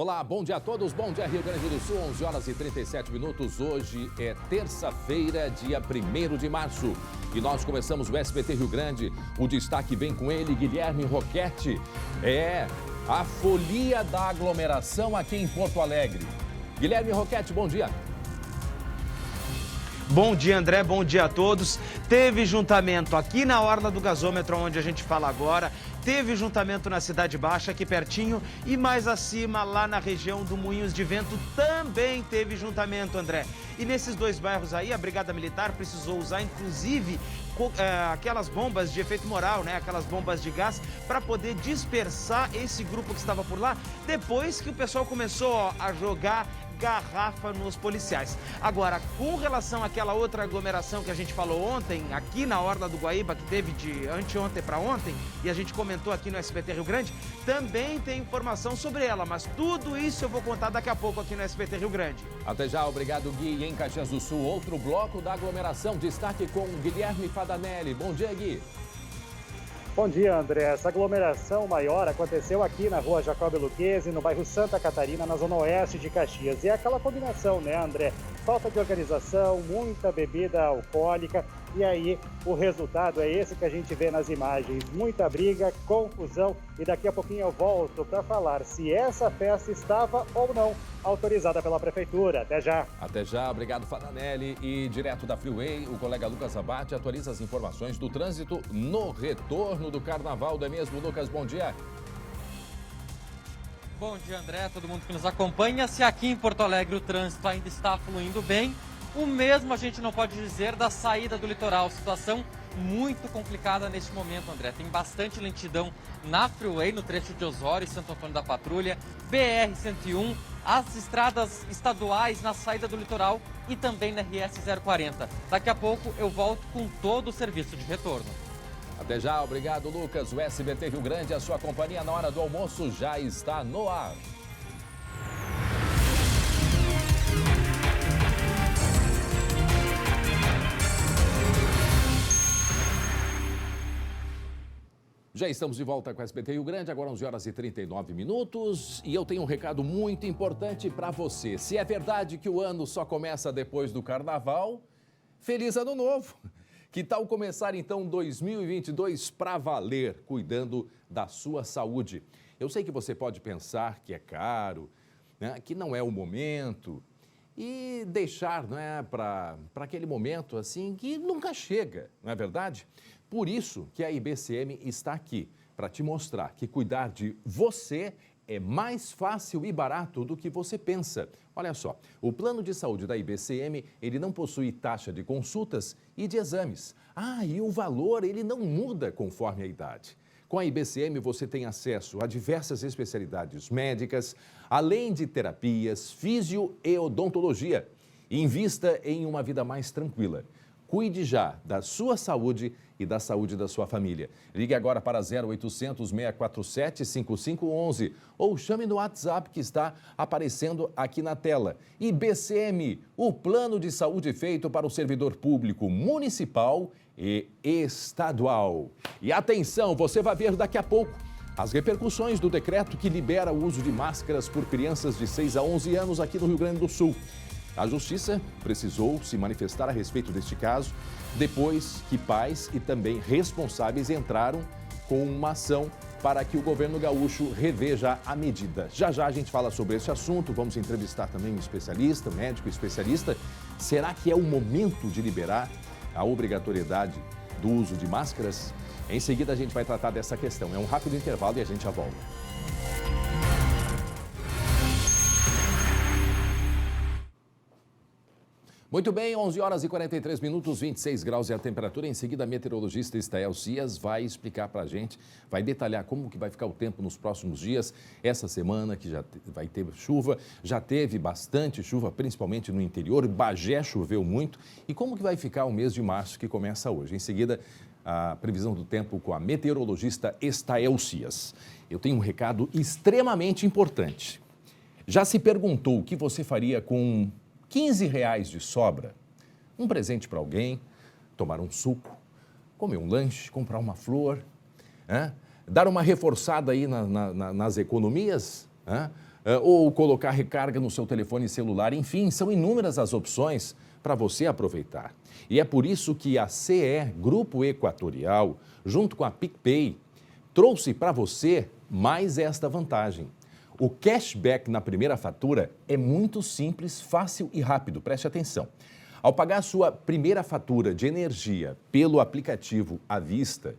Olá, bom dia a todos, bom dia Rio Grande do Sul, 11 horas e 37 minutos. Hoje é terça-feira, dia 1º de março. E nós começamos o SBT Rio Grande. O destaque vem com ele, Guilherme Roquette. É a folia da aglomeração aqui em Porto Alegre. Guilherme Roquette, bom dia. Bom dia, André, bom dia a todos. Teve juntamento aqui na Orla do Gasômetro, onde a gente fala agora. Teve juntamento na Cidade Baixa, aqui pertinho. E mais acima, lá na região do Moinhos de Vento, também teve juntamento, André. E nesses dois bairros aí, a Brigada Militar precisou usar, inclusive, aquelas bombas de efeito moral, né? Aquelas bombas de gás, para poder dispersar esse grupo que estava por lá, depois que o pessoal começou a jogar garrafa nos policiais. Agora, com relação àquela outra aglomeração que a gente falou ontem, aqui na Orla do Guaíba, que teve de anteontem para ontem, e a gente comentou aqui no SBT Rio Grande, também tem informação sobre ela, mas tudo isso eu vou contar daqui a pouco aqui no SBT Rio Grande. Até já, obrigado Gui. E em Caxias do Sul, outro bloco da aglomeração, destaque com Guilherme Fadanelli. Bom dia, Gui. Bom dia, André. Essa aglomeração maior aconteceu aqui na rua Jacob Luquezzi, no bairro Santa Catarina, na zona oeste de Caxias. E é aquela combinação, né, André? Falta de organização, muita bebida alcoólica. E aí, o resultado é esse que a gente vê nas imagens. Muita briga, confusão. E daqui a pouquinho eu volto para falar se essa festa estava ou não autorizada pela Prefeitura. Até já. Até já, obrigado Fadanelli. E direto da Freeway, o colega Lucas Abate atualiza as informações do trânsito no retorno do Carnaval. Não é mesmo, Lucas? Bom dia. Bom dia, André, todo mundo que nos acompanha. Se aqui em Porto Alegre o trânsito ainda está fluindo bem, o mesmo a gente não pode dizer da saída do litoral. Situação muito complicada neste momento, André. Tem bastante lentidão na Freeway, no trecho de Osório e Santo Antônio da Patrulha, BR-101, as estradas estaduais na saída do litoral e também na RS 040. Daqui a pouco eu volto com todo o serviço de retorno. Até já, obrigado Lucas. O SBT Rio Grande, a sua companhia na hora do almoço já está no ar. Já estamos de volta com o SBT Rio Grande, agora 11 horas e 39 minutos. E eu tenho um recado muito importante para você. Se é verdade que o ano só começa depois do Carnaval, feliz ano novo! Que tal começar então 2022 para valer, cuidando da sua saúde? Eu sei que você pode pensar que é caro, né, que não é o momento e deixar, né, para aquele momento assim que nunca chega, não é verdade? Por isso que a IBCM está aqui, para te mostrar que cuidar de você é mais fácil e barato do que você pensa. Olha só, o plano de saúde da IBCM, ele não possui taxa de consultas e de exames. E o valor, ele não muda conforme a idade. Com a IBCM, você tem acesso a diversas especialidades médicas, além de terapias, fisio e odontologia. Invista em uma vida mais tranquila. Cuide já da sua saúde e da saúde da sua família. Ligue agora para 0800 647 5511 ou chame no WhatsApp que está aparecendo aqui na tela. IBCM, o plano de saúde feito para o servidor público municipal e estadual. E atenção, você vai ver daqui a pouco as repercussões do decreto que libera o uso de máscaras por crianças de 6 a 11 anos aqui no Rio Grande do Sul. A Justiça precisou se manifestar a respeito deste caso, depois que pais e também responsáveis entraram com uma ação para que o governo gaúcho reveja a medida. Já já a gente fala sobre esse assunto, vamos entrevistar também um especialista, médico especialista. Será que é o momento de liberar a obrigatoriedade do uso de máscaras? Em seguida a gente vai tratar dessa questão. É um rápido intervalo e a gente já volta. Muito bem, 11 horas e 43 minutos, 26 graus é a temperatura. Em seguida, a meteorologista Estael Cias vai explicar para a gente, vai detalhar como que vai ficar o tempo nos próximos dias. Essa semana que já vai ter chuva, já teve bastante chuva, principalmente no interior. Bagé choveu muito. E como que vai ficar o mês de março que começa hoje? Em seguida, a previsão do tempo com a meteorologista Estael Cias. Eu tenho um recado extremamente importante. Já se perguntou o que você faria com R$15 de sobra? Um presente para alguém, tomar um suco, comer um lanche, comprar uma flor, dar uma reforçada aí nas economias, ou colocar recarga no seu telefone celular. Enfim, são inúmeras as opções para você aproveitar. E é por isso que a CE Grupo Equatorial, junto com a PicPay, trouxe para você mais esta vantagem. O cashback na primeira fatura é muito simples, fácil e rápido. Preste atenção. Ao pagar a sua primeira fatura de energia pelo aplicativo à vista,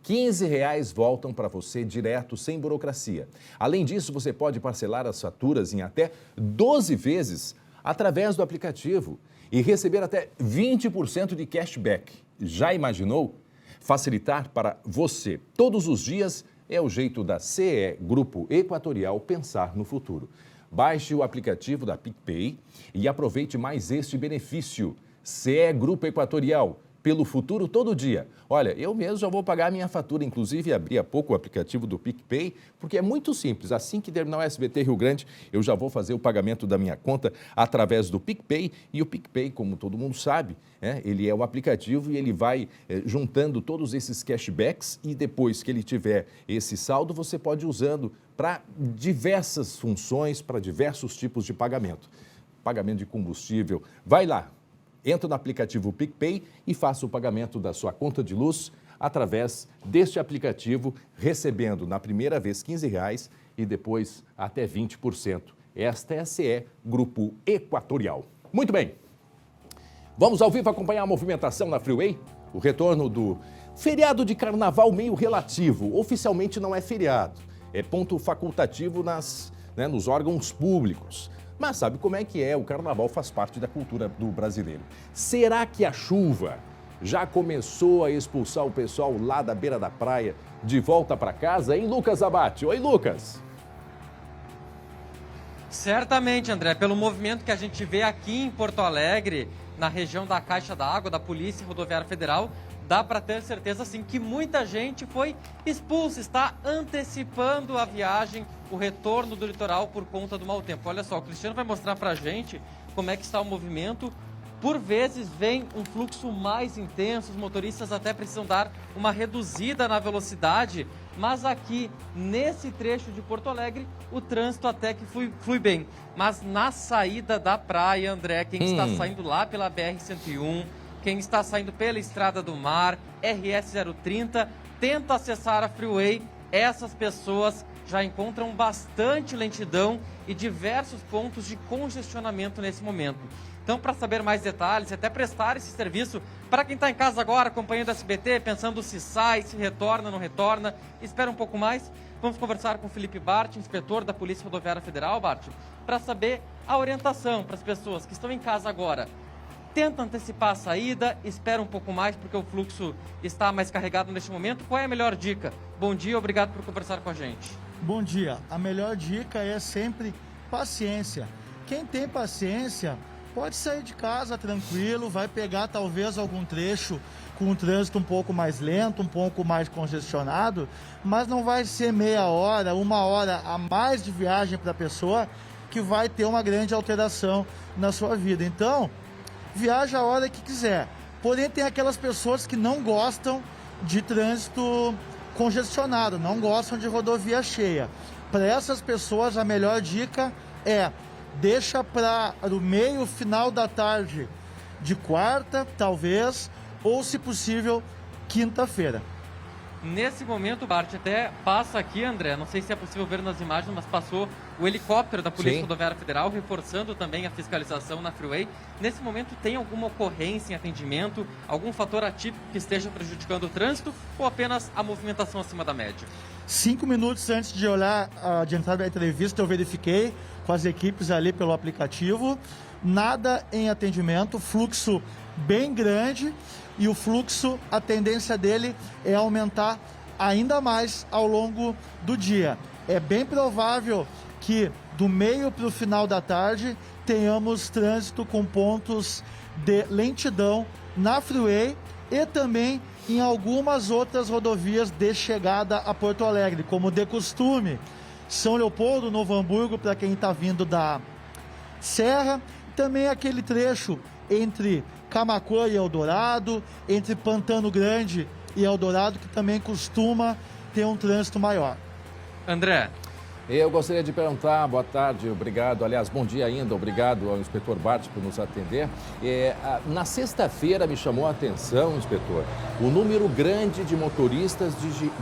R$15 voltam para você direto, sem burocracia. Além disso, você pode parcelar as faturas em até 12 vezes através do aplicativo e receber até 20% de cashback. Já imaginou? Facilitar para você todos os dias é o jeito da CE Grupo Equatorial pensar no futuro. Baixe o aplicativo da PicPay e aproveite mais este benefício. CE Grupo Equatorial, pelo futuro todo dia. Olha, eu mesmo já vou pagar a minha fatura, inclusive abri há pouco o aplicativo do PicPay, porque é muito simples. Assim que terminar o SBT Rio Grande, eu já vou fazer o pagamento da minha conta através do PicPay. E o PicPay, como todo mundo sabe, ele é o aplicativo e ele vai juntando todos esses cashbacks e depois que ele tiver esse saldo, você pode ir usando para diversas funções, para diversos tipos de pagamento. Pagamento de combustível, vai lá. Entra no aplicativo PicPay e faça o pagamento da sua conta de luz através deste aplicativo, recebendo na primeira vez R$15 e depois até 20%. Esta é a CE Grupo Equatorial. Muito bem, vamos ao vivo acompanhar a movimentação na Freeway? O retorno do feriado de carnaval meio relativo. Oficialmente não é feriado, é ponto facultativo nos órgãos públicos. Mas sabe como é que é? O carnaval faz parte da cultura do brasileiro. Será que a chuva já começou a expulsar o pessoal lá da beira da praia de volta para casa, hein, Lucas Abate? Oi, Lucas! Certamente, André, pelo movimento que a gente vê aqui em Porto Alegre, na região da Caixa d'Água, da Polícia Rodoviária Federal, dá para ter certeza, sim, que muita gente foi expulsa, está antecipando a viagem, o retorno do litoral por conta do mau tempo. Olha só, o Cristiano vai mostrar para a gente como é que está o movimento. Por vezes vem um fluxo mais intenso, os motoristas até precisam dar uma reduzida na velocidade, mas aqui, nesse trecho de Porto Alegre, o trânsito até que flui bem. Mas na saída da praia, André, quem está saindo lá pela BR-101, quem está saindo pela Estrada do Mar, RS-030, tenta acessar a Freeway, essas pessoas já encontram bastante lentidão e diversos pontos de congestionamento nesse momento. Então, para saber mais detalhes, até prestar esse serviço para quem está em casa agora, acompanhando a SBT, pensando se sai, se retorna, não retorna, espera um pouco mais, vamos conversar com o Felipe Bart, inspetor da Polícia Rodoviária Federal, Bart, para saber a orientação para as pessoas que estão em casa agora. Tenta antecipar a saída, espera um pouco mais porque o fluxo está mais carregado neste momento. Qual é a melhor dica? Bom dia, obrigado por conversar com a gente. Bom dia. A melhor dica é sempre paciência. Quem tem paciência pode sair de casa tranquilo, vai pegar talvez algum trecho com um trânsito um pouco mais lento, um pouco mais congestionado, mas não vai ser meia hora, uma hora a mais de viagem para a pessoa que vai ter uma grande alteração na sua vida. Então, viaja a hora que quiser. Porém, tem aquelas pessoas que não gostam de trânsito congestionado, não gostam de rodovia cheia. Para essas pessoas, a melhor dica é deixa para o meio, final da tarde de quarta, talvez, ou, se possível, quinta-feira. Nesse momento, Bart, até passa aqui, André, não sei se é possível ver nas imagens, mas passou o helicóptero da Polícia Rodoviária Federal, reforçando também a fiscalização na Freeway. Nesse momento, tem alguma ocorrência em atendimento, algum fator atípico que esteja prejudicando o trânsito ou apenas a movimentação acima da média? 5 minutos antes de olhar, de entrar na entrevista, eu verifiquei com as equipes ali pelo aplicativo, nada em atendimento, fluxo bem grande. E o fluxo, a tendência dele é aumentar ainda mais ao longo do dia. É bem provável que do meio para o final da tarde tenhamos trânsito com pontos de lentidão na Freeway e também em algumas outras rodovias de chegada a Porto Alegre, como de costume, São Leopoldo, Novo Hamburgo, para quem está vindo da Serra, também aquele trecho entre Camaquã e Eldorado, entre Pantano Grande e Eldorado, que também costuma ter um trânsito maior. André. Eu gostaria de perguntar, boa tarde, obrigado, aliás, bom dia ainda, obrigado ao inspetor Bart por nos atender. Na sexta-feira me chamou a atenção, inspetor, o número grande de motoristas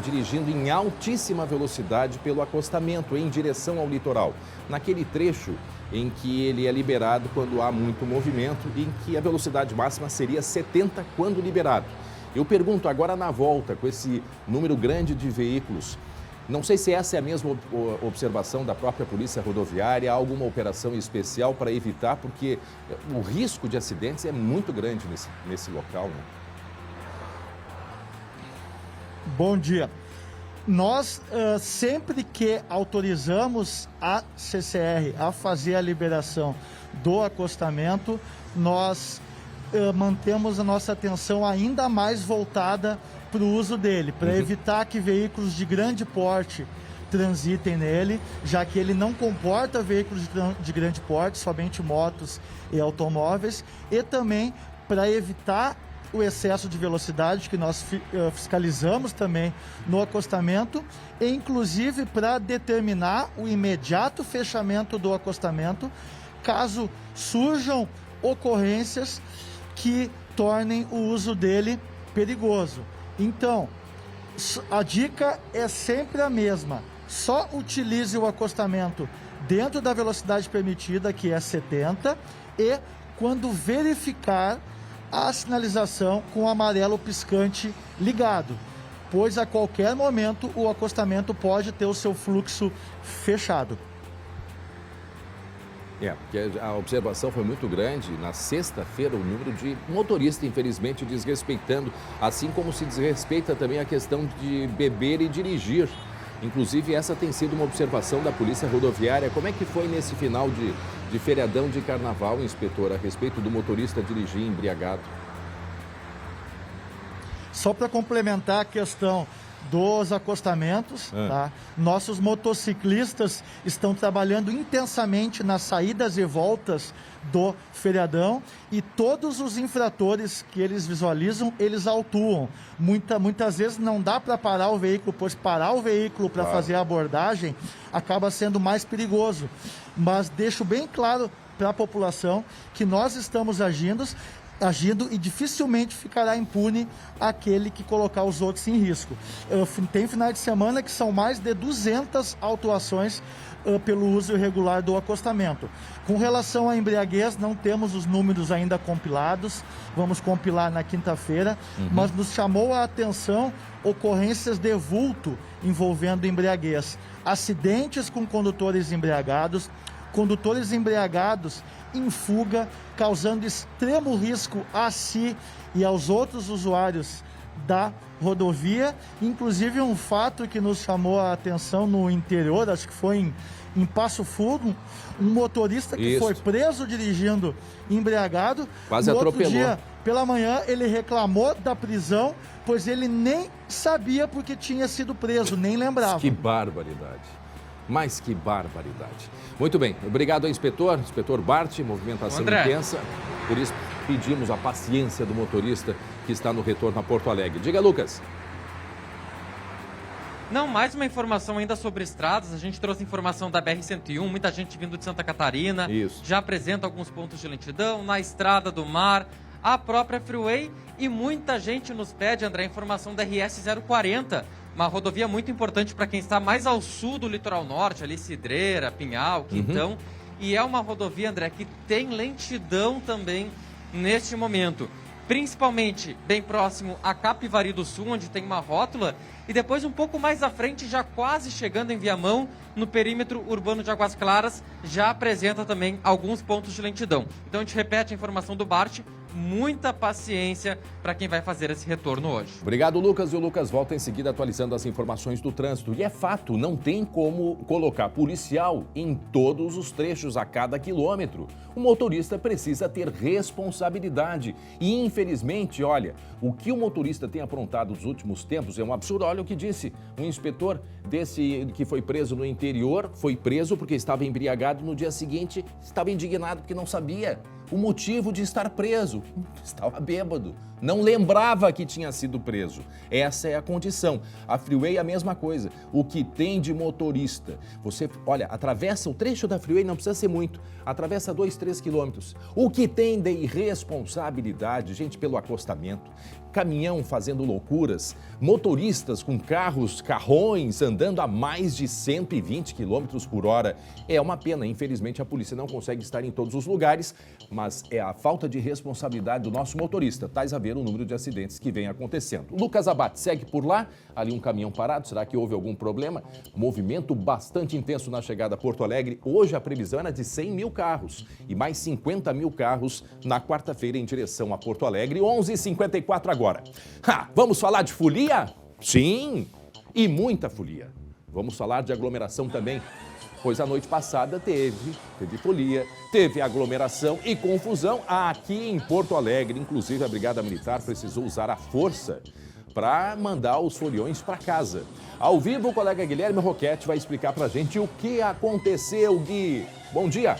dirigindo em altíssima velocidade pelo acostamento em direção ao litoral, naquele trecho em que ele é liberado quando há muito movimento e em que a velocidade máxima seria 70 quando liberado. Eu pergunto agora na volta, com esse número grande de veículos, não sei se essa é a mesma observação da própria Polícia Rodoviária, há alguma operação especial para evitar, porque o risco de acidentes é muito grande nesse local, né? Bom dia. Nós, sempre que autorizamos a CCR a fazer a liberação do acostamento, nós mantemos a nossa atenção ainda mais voltada para o uso dele, para evitar que veículos de grande porte transitem nele, já que ele não comporta veículos de grande porte, somente motos e automóveis, e também para evitar o excesso de velocidade que nós fiscalizamos também no acostamento, e inclusive para determinar o imediato fechamento do acostamento, caso surjam ocorrências que tornem o uso dele perigoso. Então, a dica é sempre a mesma. Só utilize o acostamento dentro da velocidade permitida, que é 70, e quando verificar a sinalização com o amarelo piscante ligado, pois a qualquer momento o acostamento pode ter o seu fluxo fechado. Porque a observação foi muito grande. Na sexta-feira, o número de motoristas, infelizmente, desrespeitando, assim como se desrespeita também a questão de beber e dirigir. Inclusive, essa tem sido uma observação da Polícia Rodoviária. Como é que foi nesse final de feriadão de carnaval, inspetor, a respeito do motorista dirigir embriagado? Só para complementar a questão dos acostamentos, tá? Nossos motociclistas estão trabalhando intensamente nas saídas e voltas do feriadão, e todos os infratores que eles visualizam, eles autuam. Muitas vezes não dá para parar o veículo, pois parar o veículo para fazer a abordagem acaba sendo mais perigoso. Mas deixo bem claro para a população que nós estamos agindo e dificilmente ficará impune aquele que colocar os outros em risco. Tem finais de semana que são mais de 200 autuações pelo uso irregular do acostamento. Com relação à embriaguez, não temos os números ainda compilados, vamos compilar na quinta-feira, mas nos chamou a atenção ocorrências de vulto envolvendo embriaguez, acidentes com condutores embriagados em fuga, causando extremo risco a si e aos outros usuários da rodovia. Inclusive, um fato que nos chamou a atenção no interior, acho que foi em Passo Fundo, um motorista que foi preso dirigindo embriagado. Quase atropelou. Outro dia, pela manhã, ele reclamou da prisão, pois ele nem sabia porque tinha sido preso, nem lembrava. Que barbaridade. Mas que barbaridade. Muito bem, obrigado ao inspetor Bart, movimentação intensa. Por isso, pedimos a paciência do motorista que está no retorno a Porto Alegre. Diga, Lucas. Não, mais uma informação ainda sobre estradas. A gente trouxe informação da BR-101, muita gente vindo de Santa Catarina. Isso. Já apresenta alguns pontos de lentidão na Estrada do Mar, a própria Freeway, e muita gente nos pede, André, informação da RS-040. Uma rodovia muito importante para quem está mais ao sul do litoral norte, ali Cidreira, Pinhal, Quintão. E é uma rodovia, André, que tem lentidão também neste momento. Principalmente bem próximo a Capivari do Sul, onde tem uma rótula. E depois um pouco mais à frente, já quase chegando em Viamão, no perímetro urbano de Águas Claras, já apresenta também alguns pontos de lentidão. Então a gente repete a informação do Bart. Muita paciência para quem vai fazer esse retorno hoje. Obrigado, Lucas. E o Lucas volta em seguida atualizando as informações do trânsito. E é fato, não tem como colocar policial em todos os trechos a cada quilômetro. O motorista precisa ter responsabilidade. E, infelizmente, olha, o que o motorista tem aprontado nos últimos tempos é um absurdo. Olha o que disse um inspetor desse que foi preso no interior, foi preso porque estava embriagado, no dia seguinte estava indignado porque não sabia. o motivo de estar preso. Estava bêbado. Não lembrava que tinha sido preso. Essa é a condição. A Freeway é a mesma coisa. O que tem de motorista? Você, olha, atravessa o trecho da Freeway, não precisa ser muito. Atravessa 2, 3 quilômetros. O que tem de irresponsabilidade, gente pelo acostamento, caminhão fazendo loucuras, motoristas com carrões andando a mais de 120 quilômetros por hora. É uma pena, infelizmente a polícia não consegue estar em todos os lugares, mas é a falta de responsabilidade do nosso motorista. Tais a ver o número de acidentes que vem acontecendo. Lucas Abate segue por lá, ali um caminhão parado, será que houve algum problema? Movimento bastante intenso na chegada a Porto Alegre. Hoje a previsão era de 100 mil carros e mais 50 mil carros na quarta-feira em direção a Porto Alegre. 11h54 agora. Vamos falar de folia? Sim, e muita folia. Vamos falar de aglomeração também. Pois a noite passada teve folia, teve aglomeração e confusão aqui em Porto Alegre. Inclusive, a Brigada Militar precisou usar a força para mandar os foliões para casa. Ao vivo, o colega Guilherme Roquette vai explicar para a gente o que aconteceu, Gui. Bom dia.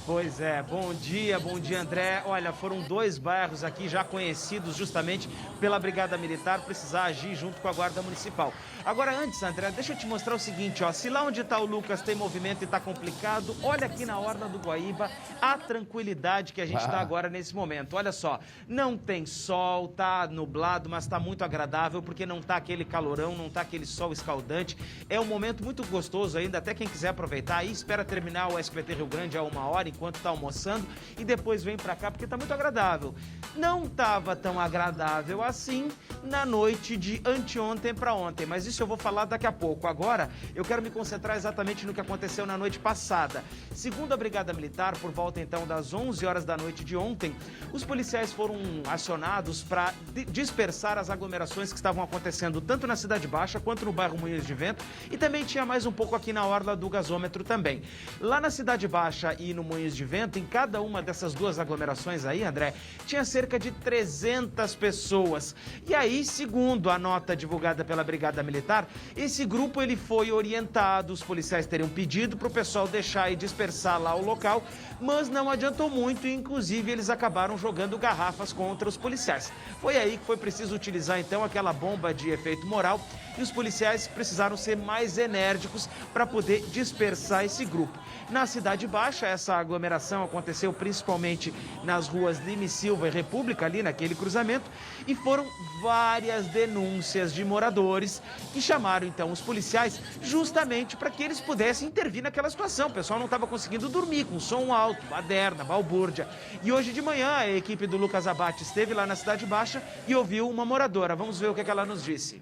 Pois é, bom dia André. Olha, foram 2 bairros aqui já conhecidos justamente pela Brigada Militar precisar agir junto com a Guarda Municipal. Agora antes, André, deixa eu te mostrar o seguinte, ó, se lá onde está o Lucas tem movimento e está complicado, olha aqui na Orla do Guaíba a tranquilidade que a gente está agora nesse momento. Olha só, não tem sol, tá nublado, mas está muito agradável porque não tá aquele calorão, não tá aquele sol escaldante. É um momento muito gostoso ainda, até quem quiser aproveitar aí, espera terminar o SBT Rio Grande a 1h enquanto está almoçando e depois vem para cá porque está muito agradável. Não estava tão agradável assim na noite de anteontem para ontem, mas isso eu vou falar daqui a pouco. Agora, eu quero me concentrar exatamente no que aconteceu na noite passada. Segundo a Brigada Militar, por volta então das 11 horas da noite de ontem, os policiais foram acionados para dispersar as aglomerações que estavam acontecendo tanto na Cidade Baixa quanto no bairro Moinhos de Vento e também tinha mais um pouco aqui na Orla do Gasômetro também. Lá na Cidade Baixa e no Moinhos de Vento, em cada uma dessas 2 aglomerações aí, André, tinha cerca de 300 pessoas. E aí, segundo a nota divulgada pela Brigada Militar, esse grupo ele foi orientado, os policiais teriam pedido para o pessoal deixar e dispersar lá o local, mas não adiantou muito e inclusive eles acabaram jogando garrafas contra os policiais. Foi aí que foi preciso utilizar então aquela bomba de efeito moral e os policiais precisaram ser mais enérgicos para poder dispersar esse grupo. Na Cidade Baixa, essa aglomeração aconteceu principalmente nas ruas Lima e Silva e República, ali naquele cruzamento, e foram várias denúncias de moradores que chamaram então os policiais justamente para que eles pudessem intervir naquela situação. O pessoal não estava conseguindo dormir com som alto, baderna, balbúrdia. E hoje de manhã a equipe do Lucas Abate esteve lá na Cidade Baixa e ouviu uma moradora. Vamos ver o que ela nos disse.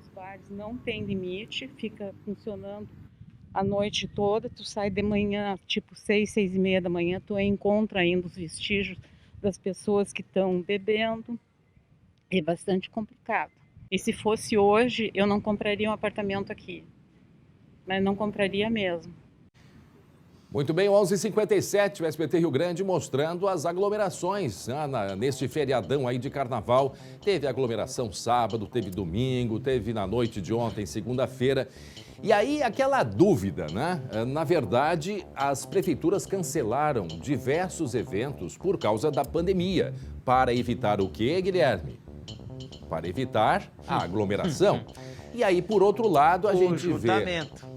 Os bares não têm limite, fica funcionando a noite toda, tu sai de manhã, tipo 6, 6h30 da manhã, tu encontra ainda os vestígios das pessoas que estão bebendo. É bastante complicado. E se fosse hoje, eu não compraria um apartamento aqui. Mas não compraria mesmo. Muito bem, 11h57, o SBT Rio Grande mostrando as aglomerações neste feriadão aí de carnaval. Teve aglomeração sábado, teve domingo, teve na noite de ontem, segunda-feira. E aí, aquela dúvida, né? Na verdade, as prefeituras cancelaram diversos eventos por causa da pandemia. Para evitar o quê, Guilherme? Para evitar a aglomeração. E aí, por outro lado, a gente vê...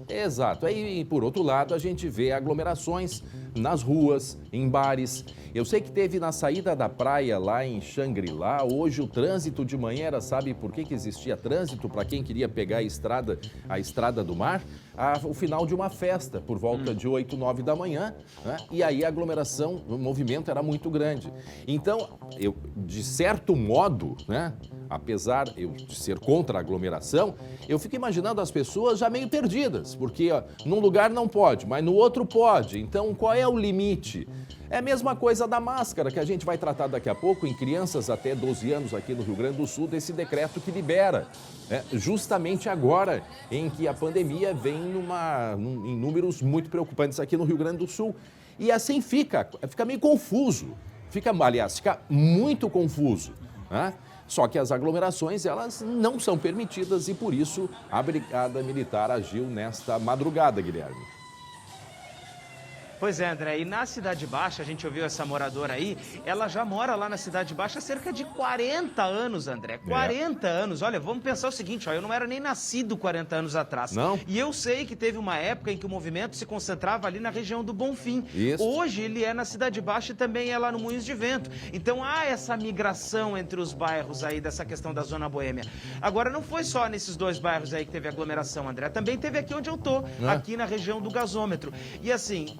Exato. Aí, por outro lado, a gente vê aglomerações nas ruas, em bares. Eu sei que teve na saída da praia lá em Xangri-Lá. Hoje o trânsito de manhã era, sabe por que existia trânsito? Para quem queria pegar a estrada do mar? O final de uma festa, por volta de 8, 9 da manhã. Né? E aí a aglomeração, o movimento era muito grande. Então, eu, de certo modo, né? Apesar de ser contra a aglomeração, eu fico imaginando as pessoas já meio perdidas, porque num lugar não pode, mas no outro pode. Então, qual é o limite? É a mesma coisa da máscara, que a gente vai tratar daqui a pouco em crianças até 12 anos aqui no Rio Grande do Sul, desse decreto que libera, justamente agora em que a pandemia vem em números muito preocupantes aqui no Rio Grande do Sul. E assim fica meio confuso, fica muito confuso, né? Só que as aglomerações, elas não são permitidas e por isso a Brigada Militar agiu nesta madrugada, Guilherme. Pois é, André, e na Cidade Baixa, a gente ouviu essa moradora aí, ela já mora lá na Cidade Baixa há cerca de 40 anos, André. 40 anos. Olha, vamos pensar o seguinte, ó, eu não era nem nascido 40 anos atrás. Não? E eu sei que teve uma época em que o movimento se concentrava ali na região do Bonfim. Isso. Hoje ele é na Cidade Baixa e também é lá no Moinhos de Vento. Então há essa migração entre os bairros aí dessa questão da Zona Boêmia. Agora, não foi só nesses 2 bairros aí que teve aglomeração, André. Também teve aqui onde eu tô, aqui na região do gasômetro. E assim,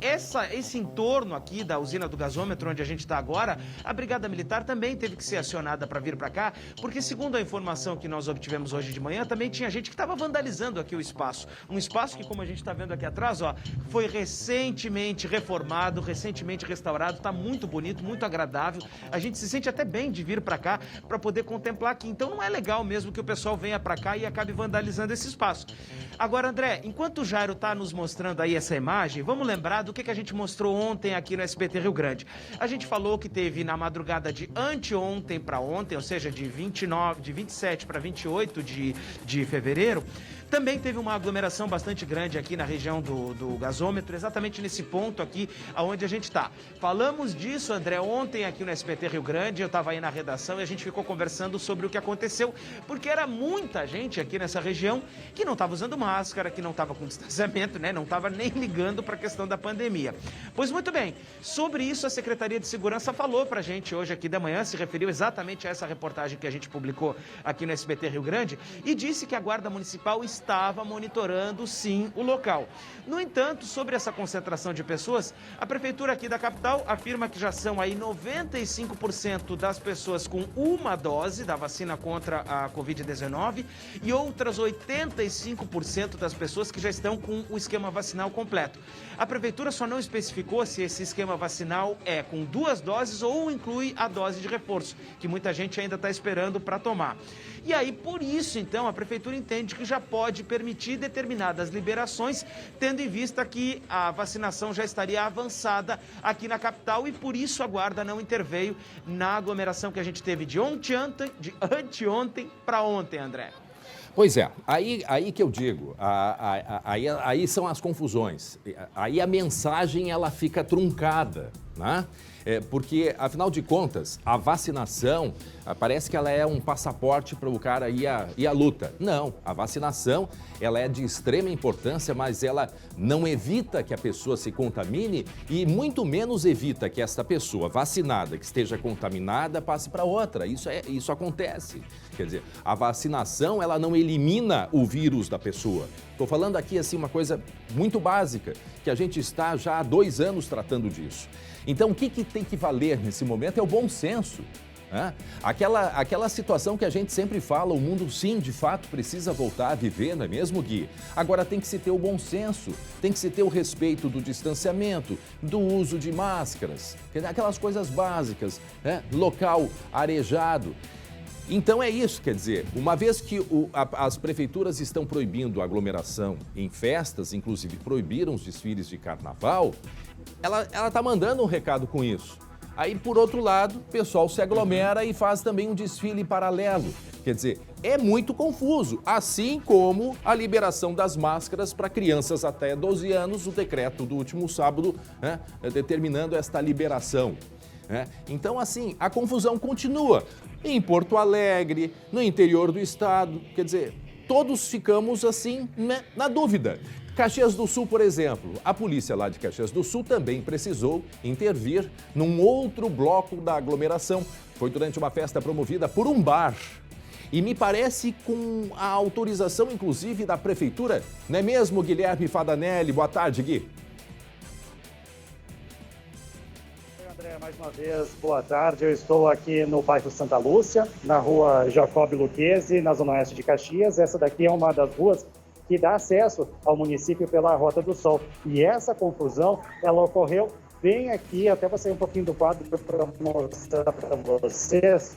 esse entorno aqui da usina do gasômetro, onde a gente está agora, a Brigada Militar também teve que ser acionada para vir para cá, porque segundo a informação que nós obtivemos hoje de manhã, também tinha gente que estava vandalizando aqui o espaço. Um espaço que, como a gente está vendo aqui atrás, ó, foi recentemente reformado, recentemente restaurado, está muito bonito, muito agradável. A gente se sente até bem de vir para cá para poder contemplar aqui. Então não é legal mesmo que o pessoal venha para cá e acabe vandalizando esse espaço. Agora, André, enquanto o Jairo está nos mostrando aí essa imagem, vamos lembrar do que a gente mostrou ontem aqui no SBT Rio Grande. A gente falou que teve na madrugada de anteontem para ontem, ou seja, de 27 para 28 de fevereiro, também teve uma aglomeração bastante grande aqui na região do gasômetro, exatamente nesse ponto aqui onde a gente está. Falamos disso, André, ontem aqui no SBT Rio Grande, eu estava aí na redação e a gente ficou conversando sobre o que aconteceu, porque era muita gente aqui nessa região que não estava usando máscara, que não estava com distanciamento, né? Não estava nem ligando para a questão da pandemia. Pois muito bem, sobre isso a Secretaria de Segurança falou para a gente hoje aqui da manhã, se referiu exatamente a essa reportagem que a gente publicou aqui no SBT Rio Grande e disse que a Guarda Municipal estava monitorando, sim, o local. No entanto, sobre essa concentração de pessoas, a Prefeitura aqui da capital afirma que já são aí 95% das pessoas com uma dose da vacina contra a Covid-19 e outras 85% das pessoas que já estão com o esquema vacinal completo. A Prefeitura só não especificou se esse esquema vacinal é com 2 doses ou inclui a dose de reforço, que muita gente ainda está esperando para tomar. E aí, por isso, então, a Prefeitura entende que já pode permitir determinadas liberações, tendo em vista que a vacinação já estaria avançada aqui na capital e por isso a Guarda não interveio na aglomeração que a gente teve de anteontem para ontem, André. Pois é, aí que eu digo, aí são as confusões, aí a mensagem ela fica truncada, né? Porque, afinal de contas, a vacinação parece que ela é um passaporte para o cara ir à luta. Não, a vacinação ela é de extrema importância, mas ela não evita que a pessoa se contamine e muito menos evita que esta pessoa vacinada, que esteja contaminada, passe para outra. Isso acontece. Quer dizer, a vacinação ela não elimina o vírus da pessoa. Estou falando aqui assim uma coisa muito básica, que a gente está já há 2 anos tratando disso. Então, o que tem que valer nesse momento é o bom senso. Né? Aquela situação que a gente sempre fala, o mundo sim, de fato, precisa voltar a viver, não é mesmo, Gui? Agora tem que se ter o bom senso, tem que se ter o respeito do distanciamento, do uso de máscaras, aquelas coisas básicas, né? Local arejado. Então é isso, quer dizer, uma vez que as prefeituras estão proibindo a aglomeração em festas, inclusive proibiram os desfiles de carnaval, ela está mandando um recado com isso. Aí, por outro lado, o pessoal se aglomera e faz também um desfile paralelo. Quer dizer, é muito confuso, assim como a liberação das máscaras para crianças até 12 anos, o decreto do último sábado, né, determinando esta liberação. Então, assim, a confusão continua em Porto Alegre, no interior do estado, quer dizer, todos ficamos assim, né, na dúvida. Caxias do Sul, por exemplo, a polícia lá de Caxias do Sul também precisou intervir num outro bloco da aglomeração. Foi durante uma festa promovida por um bar. E me parece com a autorização, inclusive, da prefeitura, não é mesmo, Guilherme Fadanelli? Boa tarde, Gui. André, mais uma vez, boa tarde. Eu estou aqui no bairro Santa Lúcia, na rua Jacob Luquezzi, na zona oeste de Caxias. Essa daqui é uma das ruas que dá acesso ao município pela Rota do Sol. E essa confusão, ela ocorreu bem aqui, até vou sair um pouquinho do quadro para mostrar para vocês.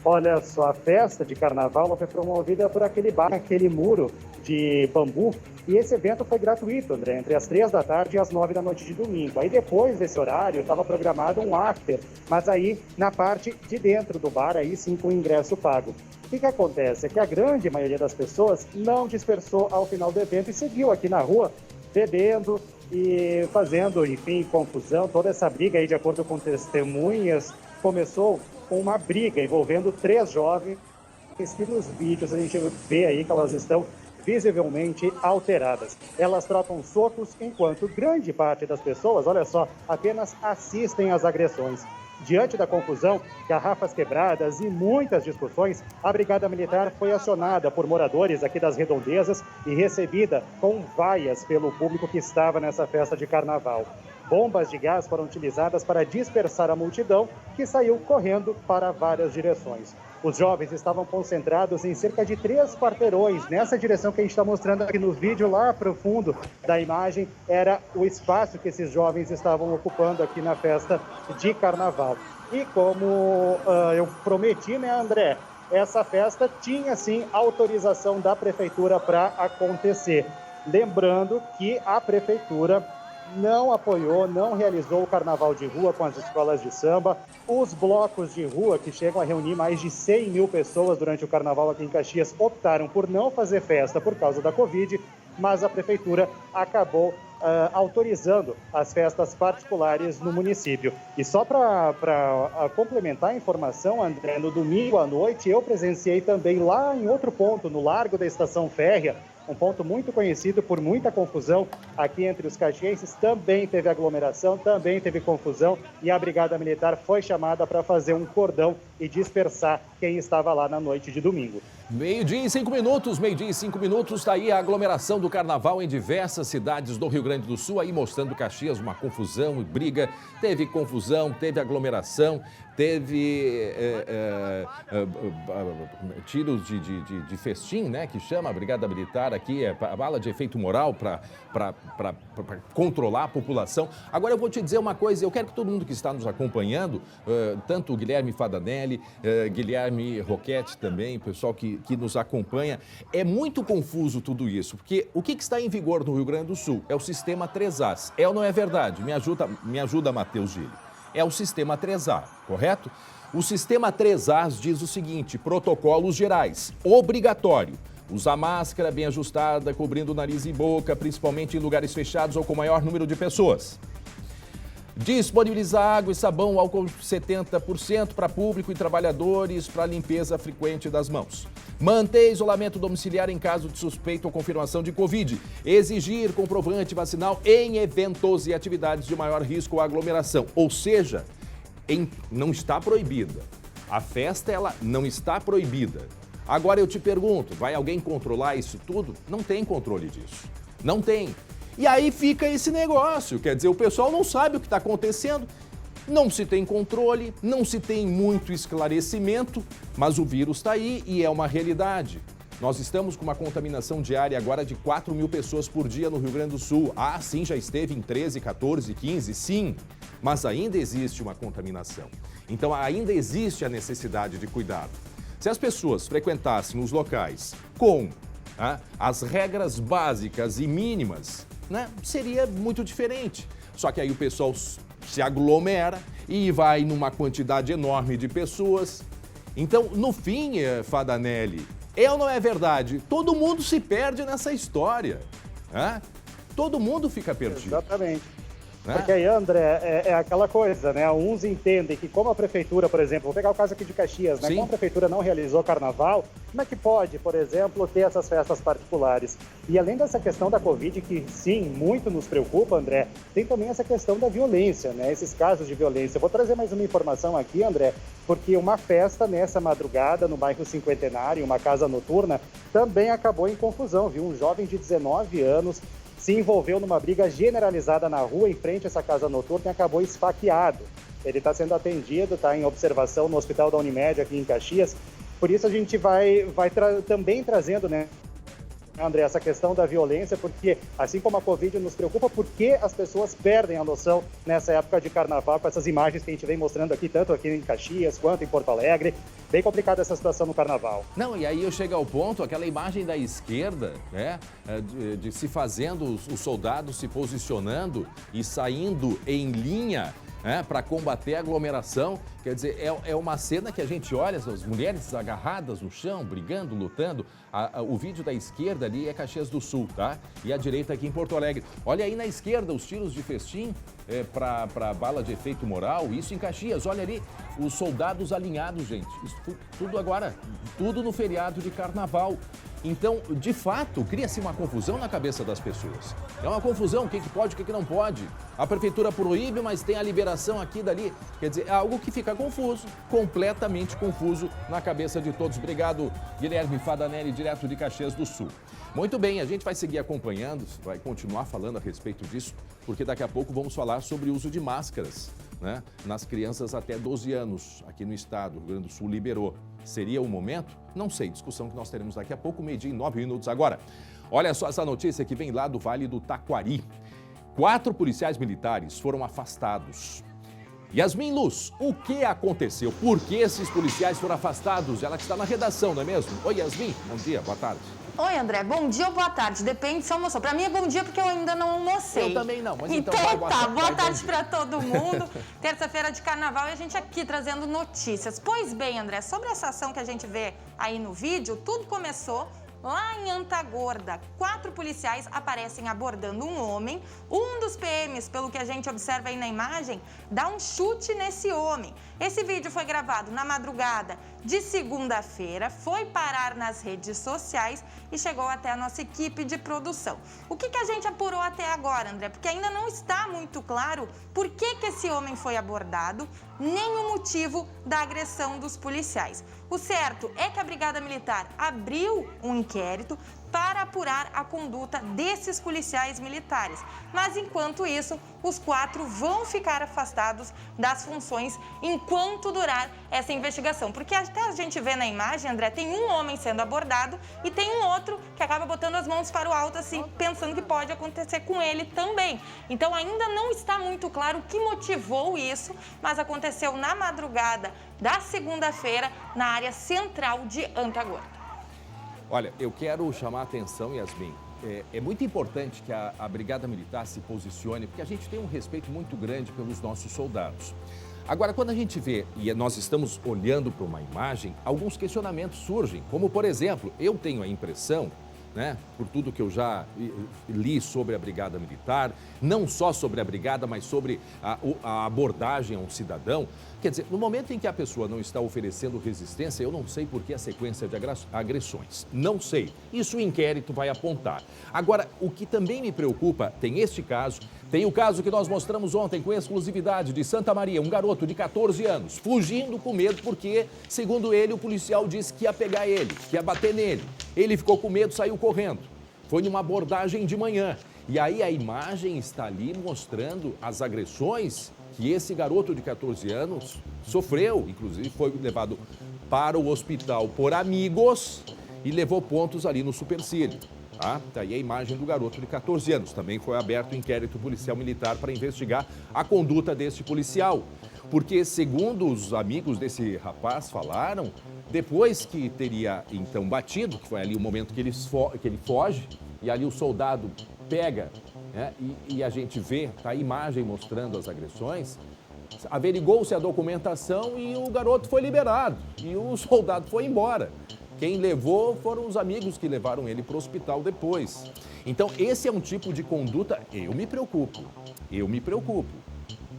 Olha só, a festa de carnaval foi promovida por aquele bar, aquele muro de bambu. E esse evento foi gratuito, André, entre as 3 da tarde e as 9 da noite de domingo. Aí depois desse horário estava programado um after, mas aí na parte de dentro do bar, aí sim com ingresso pago. O que acontece? É que a grande maioria das pessoas não dispersou ao final do evento e seguiu aqui na rua, bebendo, e fazendo, enfim, confusão. Toda essa briga aí, de acordo com testemunhas, começou com uma briga envolvendo 3 jovens que nos vídeos a gente vê aí que elas estão visivelmente alteradas. Elas trocam socos enquanto grande parte das pessoas, olha só, apenas assistem às agressões. Diante da confusão, garrafas quebradas e muitas discussões, a Brigada Militar foi acionada por moradores aqui das redondezas e recebida com vaias pelo público que estava nessa festa de carnaval. Bombas de gás foram utilizadas para dispersar a multidão, que saiu correndo para várias direções. Os jovens estavam concentrados em cerca de 3 quarteirões. Nessa direção que a gente está mostrando aqui no vídeo, lá para o fundo da imagem, era o espaço que esses jovens estavam ocupando aqui na festa de carnaval. E como eu prometi, né, André? Essa festa tinha, sim, autorização da prefeitura para acontecer. Lembrando que a prefeitura não apoiou, não realizou o carnaval de rua com as escolas de samba. Os blocos de rua, que chegam a reunir mais de 100 mil pessoas durante o carnaval aqui em Caxias, optaram por não fazer festa por causa da Covid, mas a prefeitura acabou autorizando as festas particulares no município. E só para complementar a informação, André, no domingo à noite eu presenciei também lá em outro ponto, no Largo da Estação Férrea, um ponto muito conhecido por muita confusão aqui entre os caxienses. Também teve aglomeração, também teve confusão e a Brigada Militar foi chamada para fazer um cordão e dispersar quem estava lá na noite de domingo. 12:05, está aí a aglomeração do carnaval em diversas cidades do Rio Grande do Sul, aí mostrando Caxias uma confusão e briga. Teve confusão, teve aglomeração, teve tiros de festim, né, que chama a Brigada Militar aqui, bala de efeito moral para controlar a população. Agora eu vou te dizer uma coisa, eu quero que todo mundo que está nos acompanhando, tanto o Guilherme Fadanelli, Guilherme Roquette também, o pessoal que nos acompanha, é muito confuso tudo isso, porque o que está em vigor no Rio Grande do Sul é o sistema 3As. É ou não é verdade? Me ajuda, Matheus Gili. É o sistema 3A, correto? O sistema 3As diz o seguinte: protocolos gerais, obrigatório. Usar máscara bem ajustada, cobrindo o nariz e boca, principalmente em lugares fechados ou com maior número de pessoas. Disponibilizar água e sabão, álcool 70% para público e trabalhadores para limpeza frequente das mãos. Manter isolamento domiciliar em caso de suspeita ou confirmação de Covid. Exigir comprovante vacinal em eventos e atividades de maior risco ou aglomeração. Ou seja, não está proibida. A festa, ela não está proibida. Agora eu te pergunto, vai alguém controlar isso tudo? Não tem controle disso. Não tem. E aí fica esse negócio, quer dizer, o pessoal não sabe o que está acontecendo, não se tem controle, não se tem muito esclarecimento, mas o vírus está aí e é uma realidade. Nós estamos com uma contaminação diária agora de 4 mil pessoas por dia no Rio Grande do Sul. Ah, sim, já esteve em 13, 14, 15, sim, mas ainda existe uma contaminação. Então ainda existe a necessidade de cuidado. Se as pessoas frequentassem os locais com as regras básicas e mínimas, né, seria muito diferente. Só que aí o pessoal se aglomera e vai numa quantidade enorme de pessoas. Então, no fim, Fadanelli, é ou não é verdade? Todo mundo se perde nessa história. Todo mundo fica perdido. Exatamente. Porque aí, André, é aquela coisa, né? Uns entendem que como a prefeitura, por exemplo, vou pegar o caso aqui de Caxias, né? Como a prefeitura não realizou carnaval, como é que pode, por exemplo, ter essas festas particulares? E além dessa questão da Covid, que sim, muito nos preocupa, André, tem também essa questão da violência, né? Esses casos de violência. Eu vou trazer mais uma informação aqui, André, porque uma festa nessa madrugada no bairro Cinquentenário, uma casa noturna, também acabou em confusão, viu? Um jovem de 19 anos se envolveu numa briga generalizada na rua em frente a essa casa noturna e acabou esfaqueado. Ele está sendo atendido, está em observação no Hospital da Unimed aqui em Caxias. Por isso a gente vai também trazendo, né, André, essa questão da violência, porque assim como a Covid nos preocupa, porque as pessoas perdem a noção nessa época de carnaval, com essas imagens que a gente vem mostrando aqui, tanto aqui em Caxias quanto em Porto Alegre. Bem complicada essa situação no carnaval. Não, e aí eu chego ao ponto, aquela imagem da esquerda, né, de se fazendo, os soldados se posicionando e saindo em linha para combater a aglomeração. Quer dizer, é uma cena que a gente olha, as mulheres agarradas no chão, brigando, lutando. O vídeo da esquerda ali é Caxias do Sul, tá? E a direita aqui em Porto Alegre. Olha aí na esquerda os tiros de festim para bala de efeito moral, isso em Caxias. Olha ali os soldados alinhados, gente. Isso tudo agora, tudo no feriado de carnaval. Então, de fato, cria-se uma confusão na cabeça das pessoas. É uma confusão, o que pode, o que não pode. A prefeitura proíbe, mas tem a liberação aqui e dali. Quer dizer, é algo que fica confuso, completamente confuso na cabeça de todos. Obrigado, Guilherme Fadanelli, direto de Caxias do Sul. Muito bem, a gente vai seguir acompanhando, vai continuar falando a respeito disso, porque daqui a pouco vamos falar sobre o uso de máscaras, né, nas crianças até 12 anos. Aqui no estado, o Rio Grande do Sul liberou. Seria o momento? Não sei, discussão que nós teremos daqui a pouco, 12:09 agora. Olha só essa notícia que vem lá do Vale do Taquari. 4 policiais militares foram afastados. Yasmin Luz, o que aconteceu? Por que esses policiais foram afastados? Ela que está na redação, não é mesmo? Oi, Yasmin, bom dia, boa tarde. Oi, André, bom dia ou boa tarde? Depende se almoçou. Pra mim é bom dia porque eu ainda não almocei. Eu também não, mas então boa tarde pra todo mundo. Terça-feira de carnaval e a gente aqui trazendo notícias. Pois bem, André, sobre essa ação que a gente vê aí no vídeo, tudo começou lá em Antagorda. 4 policiais aparecem abordando um homem. Um dos PMs, pelo que a gente observa aí na imagem, dá um chute nesse homem. Esse vídeo foi gravado na madrugada de segunda-feira, foi parar nas redes sociais e chegou até a nossa equipe de produção. O que a gente apurou até agora, André? Porque ainda não está muito claro por que esse homem foi abordado, nem o motivo da agressão dos policiais. O certo é que a Brigada Militar abriu um inquérito para apurar a conduta desses policiais militares. Mas, enquanto isso, os 4 vão ficar afastados das funções enquanto durar essa investigação. Porque até a gente vê na imagem, André, tem um homem sendo abordado e tem um outro que acaba botando as mãos para o alto, assim, pensando que pode acontecer com ele também. Então, ainda não está muito claro o que motivou isso, mas aconteceu na madrugada da segunda-feira, na área central de Antagorda. Olha, eu quero chamar a atenção, Yasmin. É muito importante que a Brigada Militar se posicione, porque a gente tem um respeito muito grande pelos nossos soldados. Agora, quando a gente vê, e nós estamos olhando para uma imagem, alguns questionamentos surgem, como, por exemplo, eu tenho a impressão, né, por tudo que eu já li sobre a Brigada Militar, não só sobre a Brigada, mas sobre a abordagem a um cidadão. Quer dizer, no momento em que a pessoa não está oferecendo resistência, eu não sei por que a sequência de agressões. Não sei. Isso o inquérito vai apontar. Agora, o que também me preocupa, tem este caso, tem o caso que nós mostramos ontem com exclusividade de Santa Maria, um garoto de 14 anos, fugindo com medo porque, segundo ele, o policial disse que ia pegar ele, que ia bater nele. Ele ficou com medo, saiu correndo. Foi numa abordagem de manhã. E aí a imagem está ali mostrando as agressões que esse garoto de 14 anos sofreu. Inclusive foi levado para o hospital por amigos e levou pontos ali no supercílio. Tá aí a imagem do garoto de 14 anos. Também foi aberto o inquérito policial militar para investigar a conduta desse policial. Porque, segundo os amigos desse rapaz falaram, depois que teria então batido, que foi ali o momento que ele foge, e ali o soldado pega, né, e a gente vê, tá a imagem mostrando as agressões, averigou-se a documentação e o garoto foi liberado, e o soldado foi embora. Quem levou foram os amigos que levaram ele para o hospital depois. Então, esse é um tipo de conduta, eu me preocupo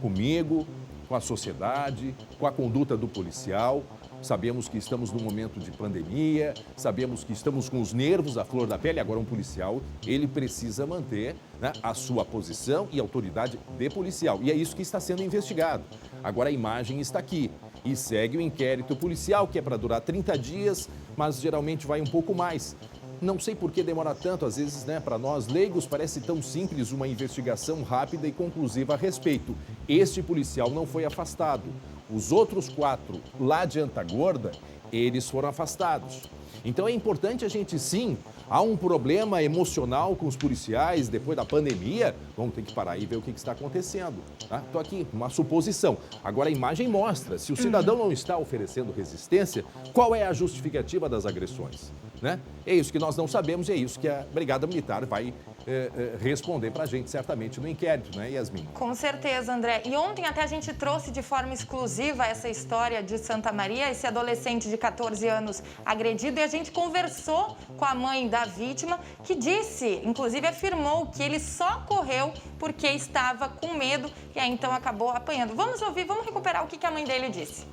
comigo, com a sociedade, com a conduta do policial. Sabemos que estamos num momento de pandemia, sabemos que estamos com os nervos à flor da pele. Agora, um policial, ele precisa manter, né, a sua posição e autoridade de policial. E é isso que está sendo investigado. Agora, a imagem está aqui e segue o inquérito policial, que é para durar 30 dias, mas geralmente vai um pouco mais. Não sei por que demora tanto, às vezes, né, para nós leigos parece tão simples uma investigação rápida e conclusiva a respeito. Este policial não foi afastado. Os outros 4 lá de Antagorda, eles foram afastados. Então é importante a gente, sim, há um problema emocional com os policiais depois da pandemia, vamos ter que parar e ver o que está acontecendo. Tá? Estou aqui, uma suposição. Agora a imagem mostra, se o cidadão não está oferecendo resistência, qual é a justificativa das agressões? Né? É isso que nós não sabemos e é isso que a Brigada Militar vai responder para a gente certamente no inquérito, né, Yasmin? Com certeza, André. E ontem até a gente trouxe de forma exclusiva essa história de Santa Maria, esse adolescente de 14 anos agredido, e a gente conversou com a mãe da vítima, que disse, inclusive afirmou que ele só correu porque estava com medo e aí então acabou apanhando. Vamos ouvir, vamos recuperar o que a mãe dele disse.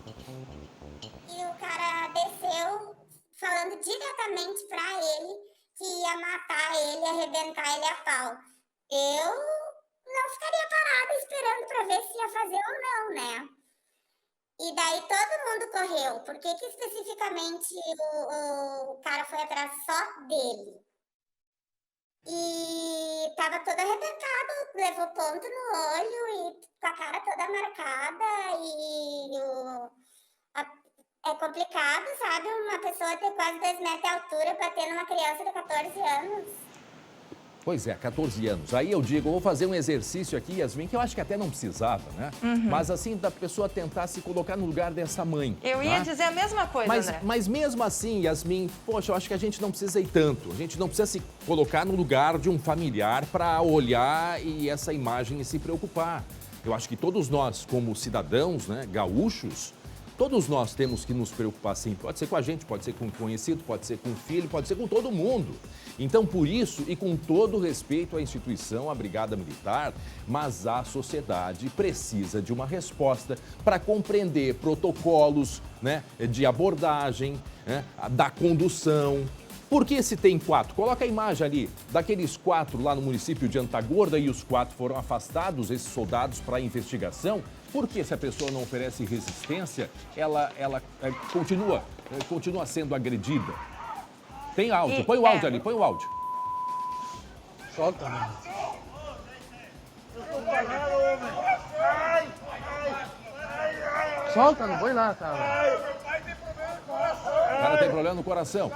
E o cara desceu falando diretamente para ele que ia matar ele, arrebentar ele a pau. Eu não ficaria parada esperando para ver se ia fazer ou não, né? E daí todo mundo correu. Por que especificamente o cara foi atrás só dele? E tava todo arrebentado, levou ponto no olho e com a cara toda marcada é complicado, sabe? Uma pessoa ter quase 2 metros de altura batendo numa criança de 14 anos. Pois é, 14 anos. Aí eu digo, vou fazer um exercício aqui, Yasmin, que eu acho que até não precisava, né? Mas assim, da pessoa tentar se colocar no lugar dessa mãe. Eu ia dizer a mesma coisa, André. Mas mesmo assim, Yasmin, poxa, eu acho que a gente não precisa ir tanto. A gente não precisa se colocar no lugar de um familiar para olhar e essa imagem e se preocupar. Eu acho que todos nós, como cidadãos, né, gaúchos, todos nós temos que nos preocupar, sim. Pode ser com a gente, pode ser com um conhecido, pode ser com um filho, pode ser com todo mundo. Então, por isso, e com todo respeito à instituição, à Brigada Militar, mas a sociedade precisa de uma resposta para compreender protocolos, né, de abordagem, né, da condução. Por que se tem 4? Coloca a imagem ali daqueles 4 lá no município de Antagorda e os 4 foram afastados, esses soldados, para investigação. Porque se a pessoa não oferece resistência, ela continua sendo agredida. Tem áudio, põe o áudio ali, põe o áudio. Solta, mano. Solta, não põe lá, cara. O cara tem problema no coração.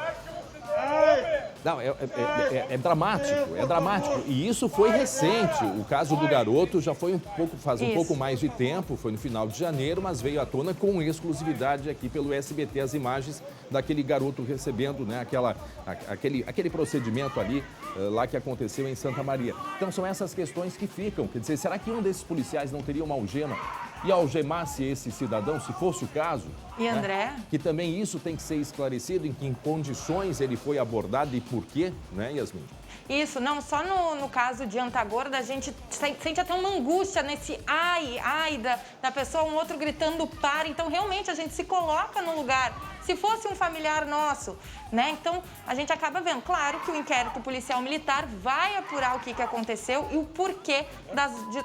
Não, é dramático. E isso foi recente. O caso do garoto já foi faz um pouco mais de tempo, foi no final de janeiro, mas veio à tona com exclusividade aqui pelo SBT as imagens daquele garoto recebendo, né, aquele procedimento ali, lá que aconteceu em Santa Maria. Então são essas questões que ficam. Quer dizer, será que um desses policiais não teria uma algema e algemasse esse cidadão, se fosse o caso? E André? Né? Que também isso tem que ser esclarecido, em que condições ele foi abordado e por quê, né, Yasmin? Isso, não, só no caso de Antagorda, a gente sente até uma angústia nesse ai da pessoa, um outro gritando para. Então, realmente, a gente se coloca no lugar. Se fosse um familiar nosso, né? Então, a gente acaba vendo. Claro que o inquérito policial militar vai apurar o que aconteceu e o porquê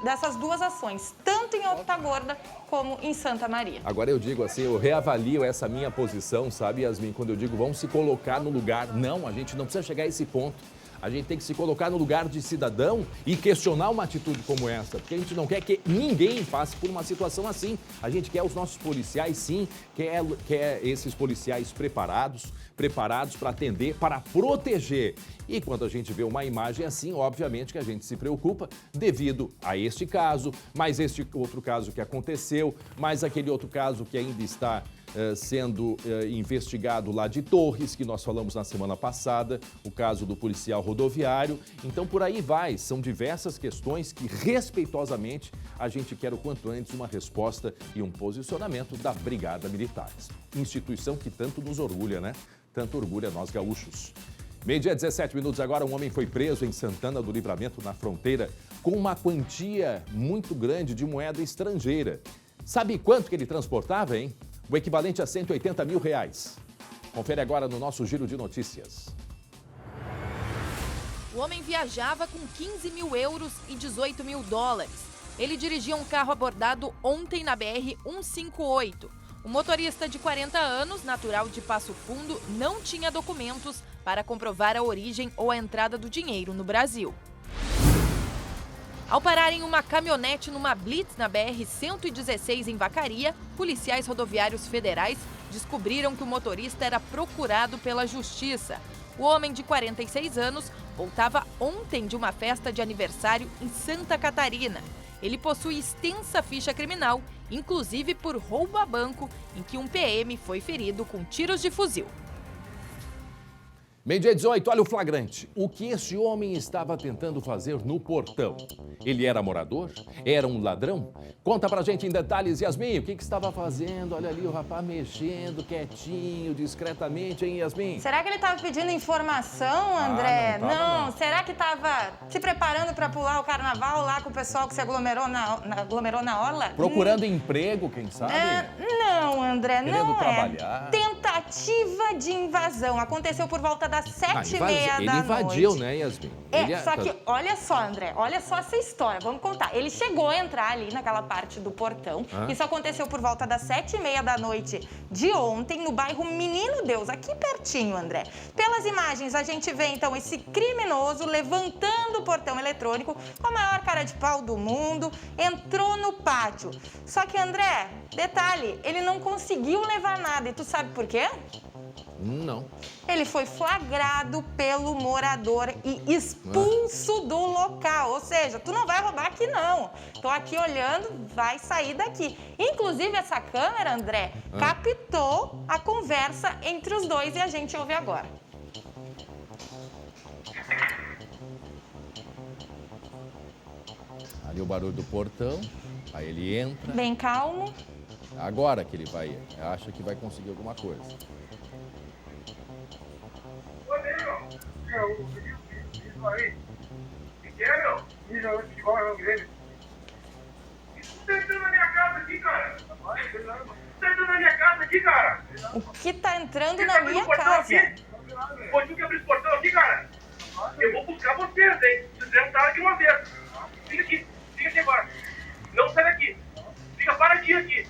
dessas duas ações, tanto em Antagorda como em Santa Maria. Agora eu digo assim, eu reavalio essa minha posição, sabe, Yasmin? Quando eu digo vamos se colocar no lugar. Não, a gente não precisa chegar a esse ponto. A gente tem que se colocar no lugar de cidadão e questionar uma atitude como essa, porque a gente não quer que ninguém passe por uma situação assim. A gente quer os nossos policiais, sim, quer esses policiais preparados para atender, para proteger. E quando a gente vê uma imagem assim, obviamente que a gente se preocupa devido a este caso, mais este outro caso que aconteceu, mais aquele outro caso que ainda está sendo investigado lá de Torres, que nós falamos na semana passada, o caso do policial rodoviário. Então, por aí vai. São diversas questões que, respeitosamente, a gente quer o quanto antes uma resposta e um posicionamento da Brigada Militar. Instituição que tanto nos orgulha, né? Tanto orgulha nós gaúchos. 12h17 minutos agora, um homem foi preso em Santana do Livramento, na fronteira, com uma quantia muito grande de moeda estrangeira. Sabe quanto que ele transportava, hein? O equivalente a R$180 mil. Confere agora no nosso Giro de Notícias. O homem viajava com 15 mil euros e 18 mil dólares. Ele dirigia um carro abordado ontem na BR-158. O motorista de 40 anos, natural de Passo Fundo, não tinha documentos para comprovar a origem ou a entrada do dinheiro no Brasil. Ao pararem uma caminhonete numa blitz na BR-116 em Vacaria, policiais rodoviários federais descobriram que o motorista era procurado pela justiça. O homem de 46 anos voltava ontem de uma festa de aniversário em Santa Catarina. Ele possui extensa ficha criminal, inclusive por roubo a banco, em que um PM foi ferido com tiros de fuzil. Meio-dia 18, olha o flagrante. O que esse homem estava tentando fazer no portão? Ele era morador? Era um ladrão? Conta pra gente em detalhes, Yasmin, o que estava fazendo? Olha ali o rapaz mexendo quietinho, discretamente, hein, Yasmin? Será que ele estava pedindo informação, André? não. Será que estava se preparando para pular o carnaval lá com o pessoal que se aglomerou na orla? Procurando emprego, quem sabe? Não, André, Querendo não trabalhar. Tentativa de invasão. Aconteceu por volta das 7h30 da noite. Ele invadiu, né, Yasmin? Só que, olha só, André, olha só essa história, vamos contar. Ele chegou a entrar ali naquela parte do portão. Isso aconteceu por volta das 7h30 da noite de ontem, no bairro Menino Deus, aqui pertinho, André. Pelas imagens, a gente vê, então, esse criminoso levantando o portão eletrônico com a maior cara de pau do mundo, entrou no pátio. Só que, André, detalhe, ele não conseguiu levar nada. E tu sabe por quê? Não. Ele foi flagrado pelo morador e expulso do local. Ou seja, tu não vai roubar aqui não. Tô aqui olhando, vai sair daqui. Inclusive, essa câmera, André, captou a conversa entre os dois e a gente ouve agora. Ali o barulho do portão, aí ele entra. Bem calmo. Agora que ele vai, acha que vai conseguir alguma coisa. O que tá entrando na minha casa? Pode que abrir esse portão aqui, cara. Eu vou buscar vocês, hein? Vocês devem estar aqui uma vez. Fica aqui agora. Não sai daqui. Fica paradinho aqui.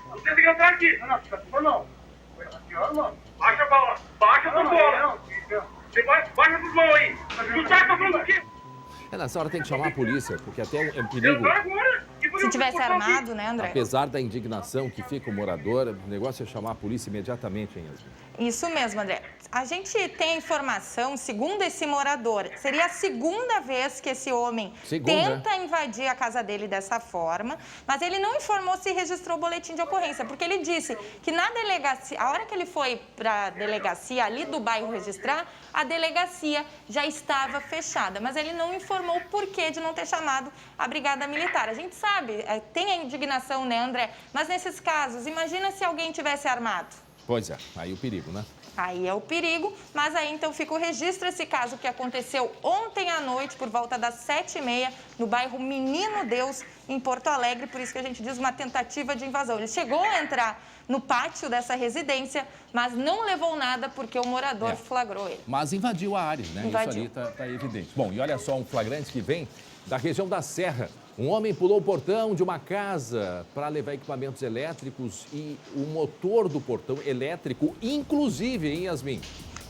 Vocês têm que entrar aqui. Não. Baixa a bola. Baixa a bola. Baixa as mãos aí. Tu tá falando aqui? Nessa hora tem que chamar a polícia, porque até é um perigo. Se tivesse armado, né, André? Apesar da indignação que fica o morador, o negócio é chamar a polícia imediatamente, hein, Yasmin? Isso mesmo, André. A gente tem a informação, segundo esse morador, seria a segunda vez que esse homem tenta invadir a casa dele dessa forma, mas ele não informou se registrou o boletim de ocorrência, porque ele disse que na delegacia, a hora que ele foi para a delegacia ali do bairro registrar, a delegacia já estava fechada, mas ele não informou o porquê de não ter chamado a brigada militar. A gente sabe, tem a indignação, né, André? Mas nesses casos, imagina se alguém tivesse armado. Pois é, aí o perigo, né? Aí é o perigo, mas aí então fica o registro esse caso que aconteceu ontem à noite, por volta das 7h30, no bairro Menino Deus, em Porto Alegre, por isso que a gente diz uma tentativa de invasão. Ele chegou a entrar no pátio dessa residência, mas não levou nada porque o morador flagrou ele. Mas invadiu a área, né? Invadiu. Isso ali tá evidente. Bom, e olha só um flagrante que vem da região da Serra. Um homem pulou o portão de uma casa para levar equipamentos elétricos e o motor do portão elétrico, inclusive, hein, Yasmin?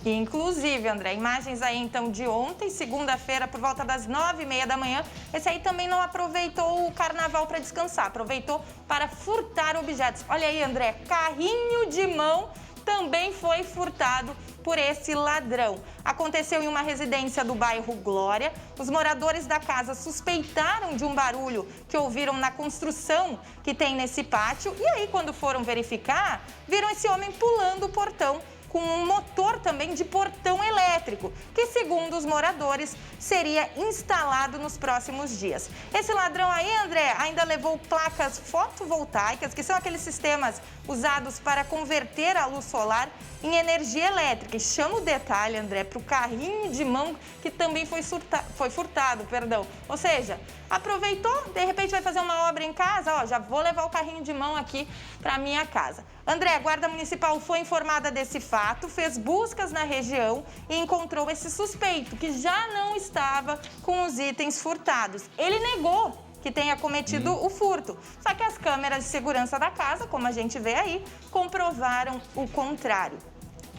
Inclusive, André, imagens aí então de ontem, segunda-feira, por volta das 9h30 da manhã. Esse aí também não aproveitou o carnaval para descansar, aproveitou para furtar objetos. Olha aí, André, carrinho de mão também foi furtado por esse ladrão. Aconteceu em uma residência do bairro Glória. Os moradores da casa suspeitaram de um barulho que ouviram na construção que tem nesse pátio. E aí, quando foram verificar, viram esse homem pulando o portão com um motor também de portão elétrico, que, segundo os moradores, seria instalado nos próximos dias. Esse ladrão aí, André, ainda levou placas fotovoltaicas, que são aqueles sistemas usados para converter a luz solar em energia elétrica. E chama o detalhe, André, para o carrinho de mão que também foi furtado. Ou seja, aproveitou, de repente vai fazer uma obra em casa, ó, já vou levar o carrinho de mão aqui para minha casa. André, a Guarda Municipal foi informada desse fato, fez buscas na região e encontrou esse suspeito, que já não estava com os itens furtados. Ele negou que tenha cometido o furto, só que as câmeras de segurança da casa, como a gente vê aí, comprovaram o contrário.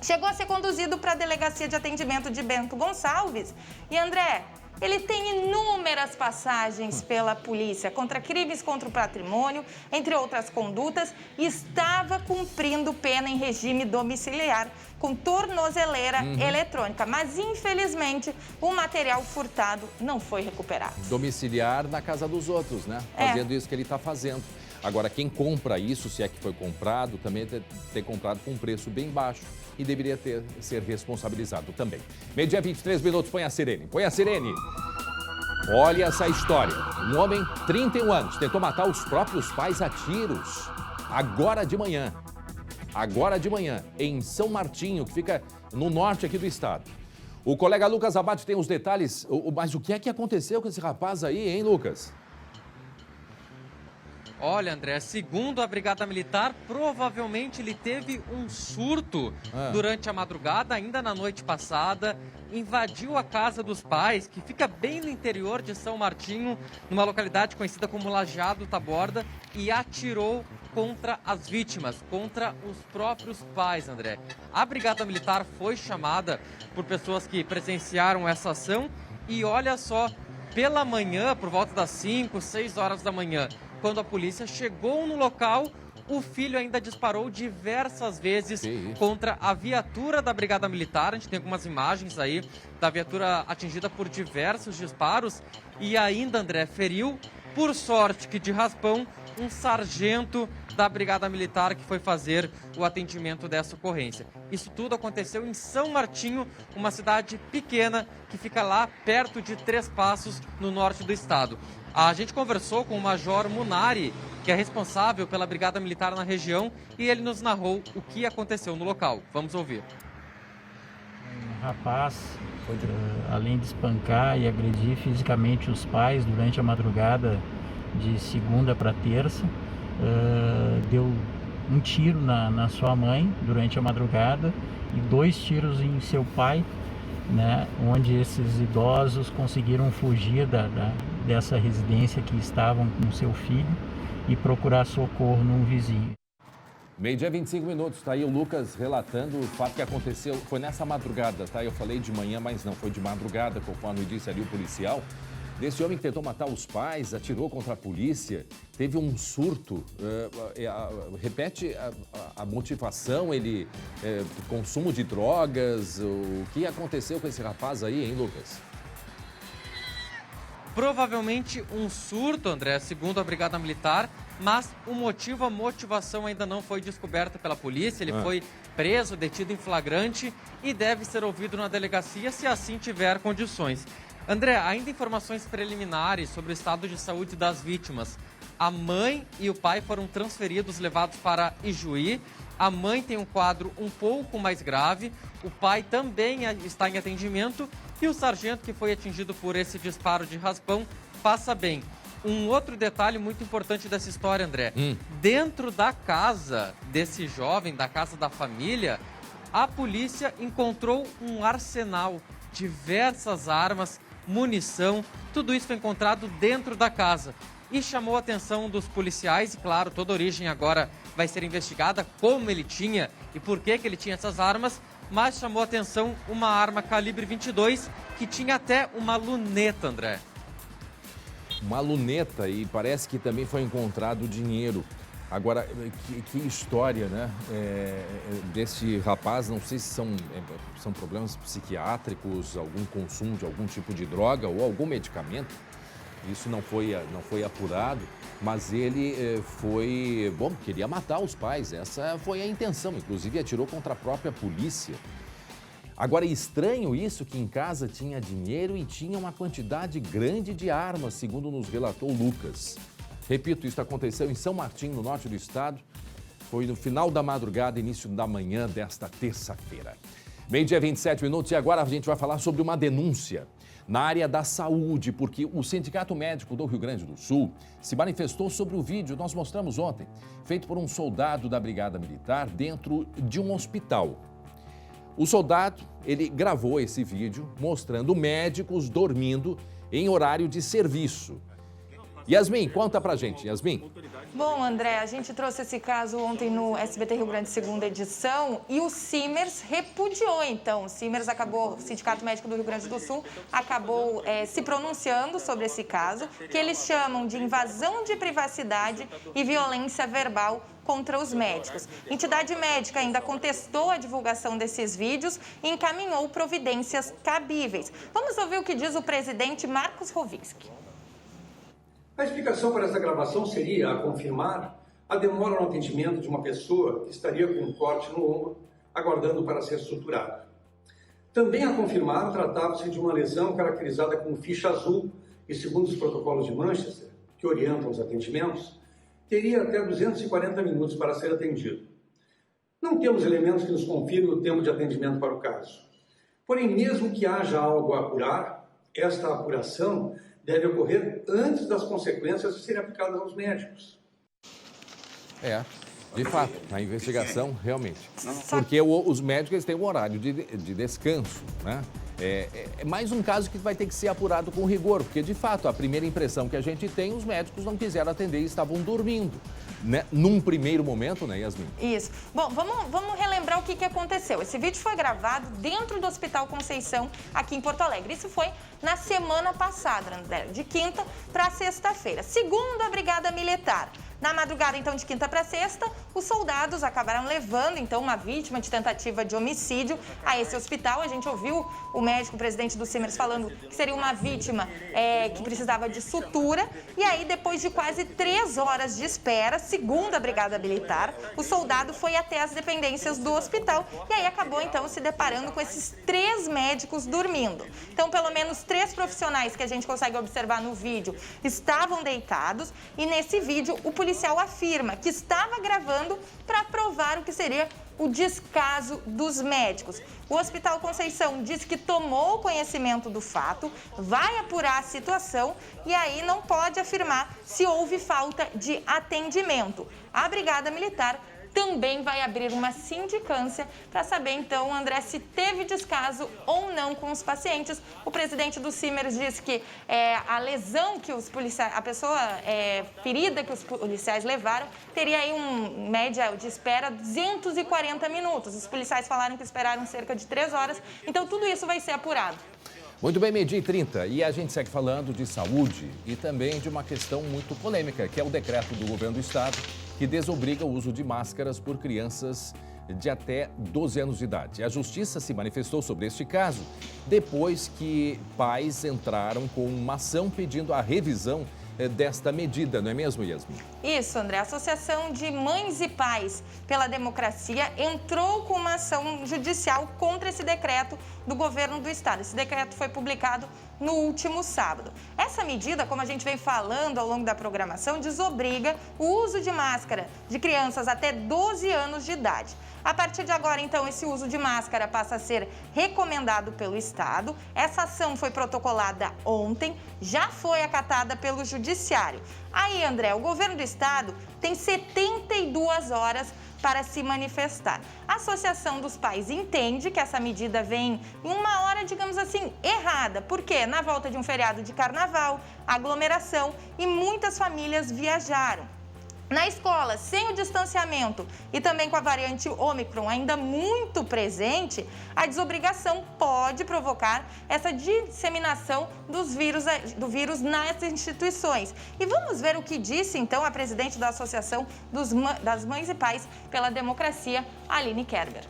Chegou a ser conduzido para a Delegacia de Atendimento de Bento Gonçalves e, André, Ele tem inúmeras passagens pela polícia contra crimes contra o patrimônio, entre outras condutas, e estava cumprindo pena em regime domiciliar com tornozeleira eletrônica. Mas, infelizmente, o material furtado não foi recuperado. Domiciliar na casa dos outros, né? Fazendo isso que ele está fazendo. Agora, quem compra isso, se é que foi comprado, também ter comprado com um preço bem baixo e deveria ser responsabilizado também. Meio-dia, 23 minutos, põe a sirene. Põe a sirene. Olha essa história. Um homem, 31 anos, tentou matar os próprios pais a tiros. Agora de manhã, em São Martinho, que fica no norte aqui do estado. O colega Lucas Abate tem os detalhes. Mas o que é que aconteceu com esse rapaz aí, hein, Lucas? Olha, André, segundo a Brigada Militar, provavelmente ele teve um surto durante a madrugada, ainda na noite passada, invadiu a casa dos pais, que fica bem no interior de São Martinho, numa localidade conhecida como Lajeado Taborda, e atirou contra as vítimas, contra os próprios pais, André. A Brigada Militar foi chamada por pessoas que presenciaram essa ação e olha só, pela manhã, por volta das 5, 6 horas da manhã, quando a polícia chegou no local, o filho ainda disparou diversas vezes contra a viatura da Brigada Militar. A gente tem algumas imagens aí da viatura atingida por diversos disparos e ainda, André, feriu, por sorte que de raspão, um sargento da Brigada Militar que foi fazer o atendimento dessa ocorrência. Isso tudo aconteceu em São Martinho, uma cidade pequena que fica lá perto de Três Passos, no norte do estado. A gente conversou com o Major Munari, que é responsável pela Brigada Militar na região, e ele nos narrou o que aconteceu no local. Vamos ouvir. Um rapaz, além de espancar e agredir fisicamente os pais durante a madrugada de segunda para terça, deu um tiro na sua mãe durante a madrugada e 2 tiros em seu pai, né, onde esses idosos conseguiram fugir dessa residência que estavam com seu filho e procurar socorro num vizinho. Meio-dia, 25 minutos, tá aí o Lucas relatando o fato que aconteceu, foi nessa madrugada, tá? Eu falei de manhã, mas não, foi de madrugada, conforme disse ali o policial. Desse homem que tentou matar os pais, atirou contra a polícia, teve um surto. Repete a motivação, consumo de drogas, o que aconteceu com esse rapaz aí, hein, Lucas? Provavelmente um surto, André, segundo a Brigada Militar, mas o motivo, a motivação ainda não foi descoberta pela polícia. Ele foi preso, detido em flagrante e deve ser ouvido na delegacia se assim tiver condições. André, ainda informações preliminares sobre o estado de saúde das vítimas. A mãe e o pai foram transferidos, levados para Ijuí. A mãe tem um quadro um pouco mais grave, o pai também está em atendimento e o sargento que foi atingido por esse disparo de raspão passa bem. Um outro detalhe muito importante dessa história, André. Dentro da casa desse jovem, da casa da família, a polícia encontrou um arsenal, diversas armas, munição, tudo isso foi encontrado dentro da casa. E chamou a atenção dos policiais, e claro, toda a origem agora vai ser investigada, como ele tinha e por que ele tinha essas armas, mas chamou a atenção uma arma calibre 22 que tinha até uma luneta, André. Uma luneta, e parece que também foi encontrado dinheiro. Agora, que história, né? Desse rapaz, não sei se são problemas psiquiátricos, algum consumo de algum tipo de droga ou algum medicamento. Isso não foi apurado, mas ele queria matar os pais. Essa foi a intenção, inclusive atirou contra a própria polícia. Agora, é estranho isso, que em casa tinha dinheiro e tinha uma quantidade grande de armas, segundo nos relatou Lucas. Repito, isso aconteceu em São Martinho, no norte do estado. Foi no final da madrugada, início da manhã desta terça-feira. Meio-dia, 27 minutos, e agora a gente vai falar sobre uma denúncia na área da saúde, porque o Sindicato Médico do Rio Grande do Sul se manifestou sobre o vídeo, nós mostramos ontem, feito por um soldado da Brigada Militar dentro de um hospital. O soldado, ele gravou esse vídeo mostrando médicos dormindo em horário de serviço. Yasmin, conta pra gente, Yasmin. Bom, André, a gente trouxe esse caso ontem no SBT Rio Grande, segunda edição, e o Simers repudiou, então. O Simers acabou, o Sindicato Médico do Rio Grande do Sul, acabou se pronunciando sobre esse caso, que eles chamam de invasão de privacidade e violência verbal contra os médicos. A entidade médica ainda contestou a divulgação desses vídeos e encaminhou providências cabíveis. Vamos ouvir o que diz o presidente Marcos Rovinski. A explicação para essa gravação seria a confirmar a demora no atendimento de uma pessoa que estaria com um corte no ombro, aguardando para ser suturada. Também a confirmar tratava-se de uma lesão caracterizada com ficha azul e, segundo os protocolos de Manchester, que orientam os atendimentos, teria até 240 minutos para ser atendido. Não temos elementos que nos confirmem o tempo de atendimento para o caso. Porém, mesmo que haja algo a apurar, esta apuração deve ocorrer antes das consequências de serem aplicadas aos médicos. De fato, a investigação, realmente. Porque os médicos eles têm um horário de descanso, né? É mais um caso que vai ter que ser apurado com rigor, porque, de fato, a primeira impressão que a gente tem, os médicos não quiseram atender e estavam dormindo, né? Num primeiro momento, né, Yasmin? Isso. Bom, vamos relembrar o que aconteceu. Esse vídeo foi gravado dentro do Hospital Conceição, aqui em Porto Alegre. Isso foi na semana passada, André, de quinta para sexta-feira. Segundo a Brigada Militar, na madrugada, então, de quinta para sexta, os soldados acabaram levando, então, uma vítima de tentativa de homicídio a esse hospital. A gente ouviu o médico, o presidente do Simers, falando que seria uma vítima que precisava de sutura. E aí, depois de quase 3 horas de espera, segundo a Brigada Militar, o soldado foi até as dependências do hospital e aí acabou, então, se deparando com esses 3 médicos dormindo. Então, pelo menos 3 profissionais que a gente consegue observar no vídeo estavam deitados e, nesse vídeo, o policial afirma que estava gravando para provar o que seria o descaso dos médicos. O Hospital Conceição diz que tomou conhecimento do fato, vai apurar a situação e aí não pode afirmar se houve falta de atendimento. A Brigada Militar também vai abrir uma sindicância para saber, então, André, se teve descaso ou não com os pacientes. O presidente do Simers disse que a lesão que os policiais, a pessoa ferida que os policiais levaram, teria aí uma média de espera 240 minutos. Os policiais falaram que esperaram cerca de 3 horas, então tudo isso vai ser apurado. Muito bem, 12h30, e a gente segue falando de saúde e também de uma questão muito polêmica, que é o decreto do governo do estado que desobriga o uso de máscaras por crianças de até 12 anos de idade. A justiça se manifestou sobre este caso depois que pais entraram com uma ação pedindo a revisão desta medida, não é mesmo, Yasmin? Isso, André. A Associação de Mães e Pais pela Democracia entrou com uma ação judicial contra esse decreto do governo do estado. Esse decreto foi publicado no último sábado. Essa medida, como a gente vem falando ao longo da programação, desobriga o uso de máscara de crianças até 12 anos de idade. A partir de agora, então, esse uso de máscara passa a ser recomendado pelo Estado. Essa ação foi protocolada ontem, já foi acatada pelo Judiciário. Aí, André, o governo do Estado tem 72 horas para se manifestar. A Associação dos Pais entende que essa medida vem em uma hora, digamos assim, errada. Por quê? Na volta de um feriado de carnaval, aglomeração e muitas famílias viajaram. Na escola, sem o distanciamento e também com a variante Ômicron ainda muito presente, a desobrigação pode provocar essa disseminação do vírus nas instituições. E vamos ver o que disse, então, a presidente da Associação das Mães e Pais pela Democracia, Aline Kerber.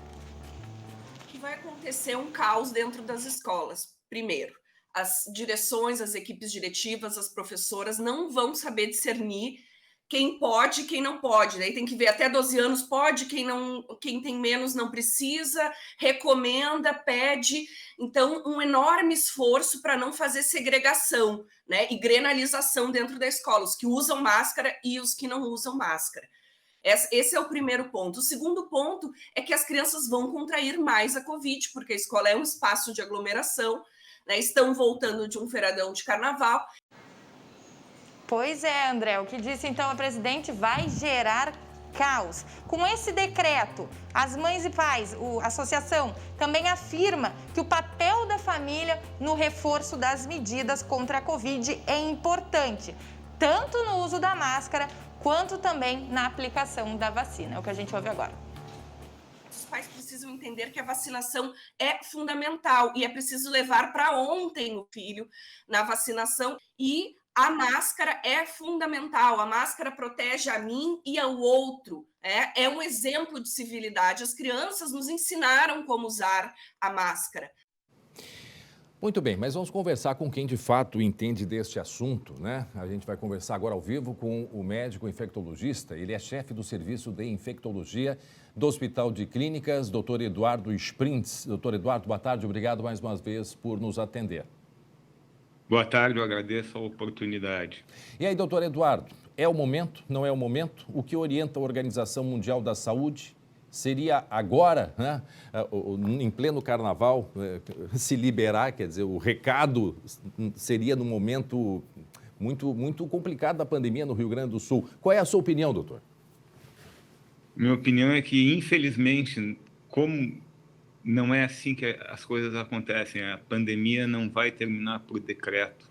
Vai acontecer um caos dentro das escolas. Primeiro, as direções, as equipes diretivas, as professoras não vão saber discernir quem pode e quem não pode. Daí tem que ver, até 12 anos pode, quem tem menos não precisa, recomenda, pede. Então, um enorme esforço para não fazer segregação, né, e grenalização dentro da escola, os que usam máscara e os que não usam máscara. Esse é o primeiro ponto. O segundo ponto é que as crianças vão contrair mais a Covid, porque a escola é um espaço de aglomeração, né, estão voltando de um feriadão de carnaval. Pois é, André, o que disse então a presidente vai gerar caos. Com esse decreto, as mães e pais, a associação, também afirma que o papel da família no reforço das medidas contra a Covid é importante. tanto no uso da máscara, quanto também na aplicação da vacina. É o que a gente ouve agora. Os pais precisam entender que a vacinação é fundamental e é preciso levar para ontem o filho na vacinação, e a máscara é fundamental. A máscara protege a mim e ao outro. É um exemplo de civilidade. As crianças nos ensinaram como usar a máscara. Muito bem, mas vamos conversar com quem de fato entende deste assunto, né? A gente vai conversar agora ao vivo com o médico infectologista. Ele é chefe do serviço de infectologia do Hospital de Clínicas, Dr. Eduardo Sprintz. Dr. Eduardo, boa tarde. Obrigado mais uma vez por nos atender. Boa tarde, eu agradeço a oportunidade. E aí, doutor Eduardo, é o momento, não é o momento? O que orienta a Organização Mundial da Saúde? Seria agora, né, em pleno carnaval, se liberar, quer dizer, o recado seria num momento muito complicado da pandemia no Rio Grande do Sul. Qual é a sua opinião, doutor? Minha opinião é que, infelizmente, como não é assim que as coisas acontecem, a pandemia não vai terminar por decreto.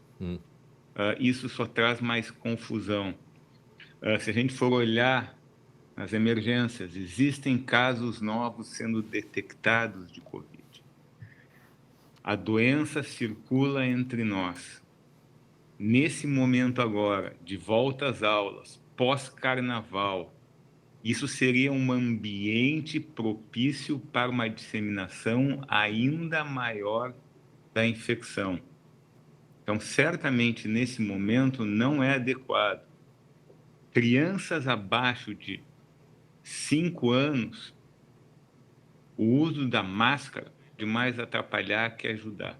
Isso só traz mais confusão. Se a gente for olhar nas emergências, existem casos novos sendo detectados de Covid. A doença circula entre nós. Nesse momento agora, de volta às aulas, pós-carnaval, isso seria um ambiente propício para uma disseminação ainda maior da infecção. Então, certamente, nesse momento, não é adequado. Crianças abaixo de 5 anos, o uso da máscara de mais atrapalhar que ajudar.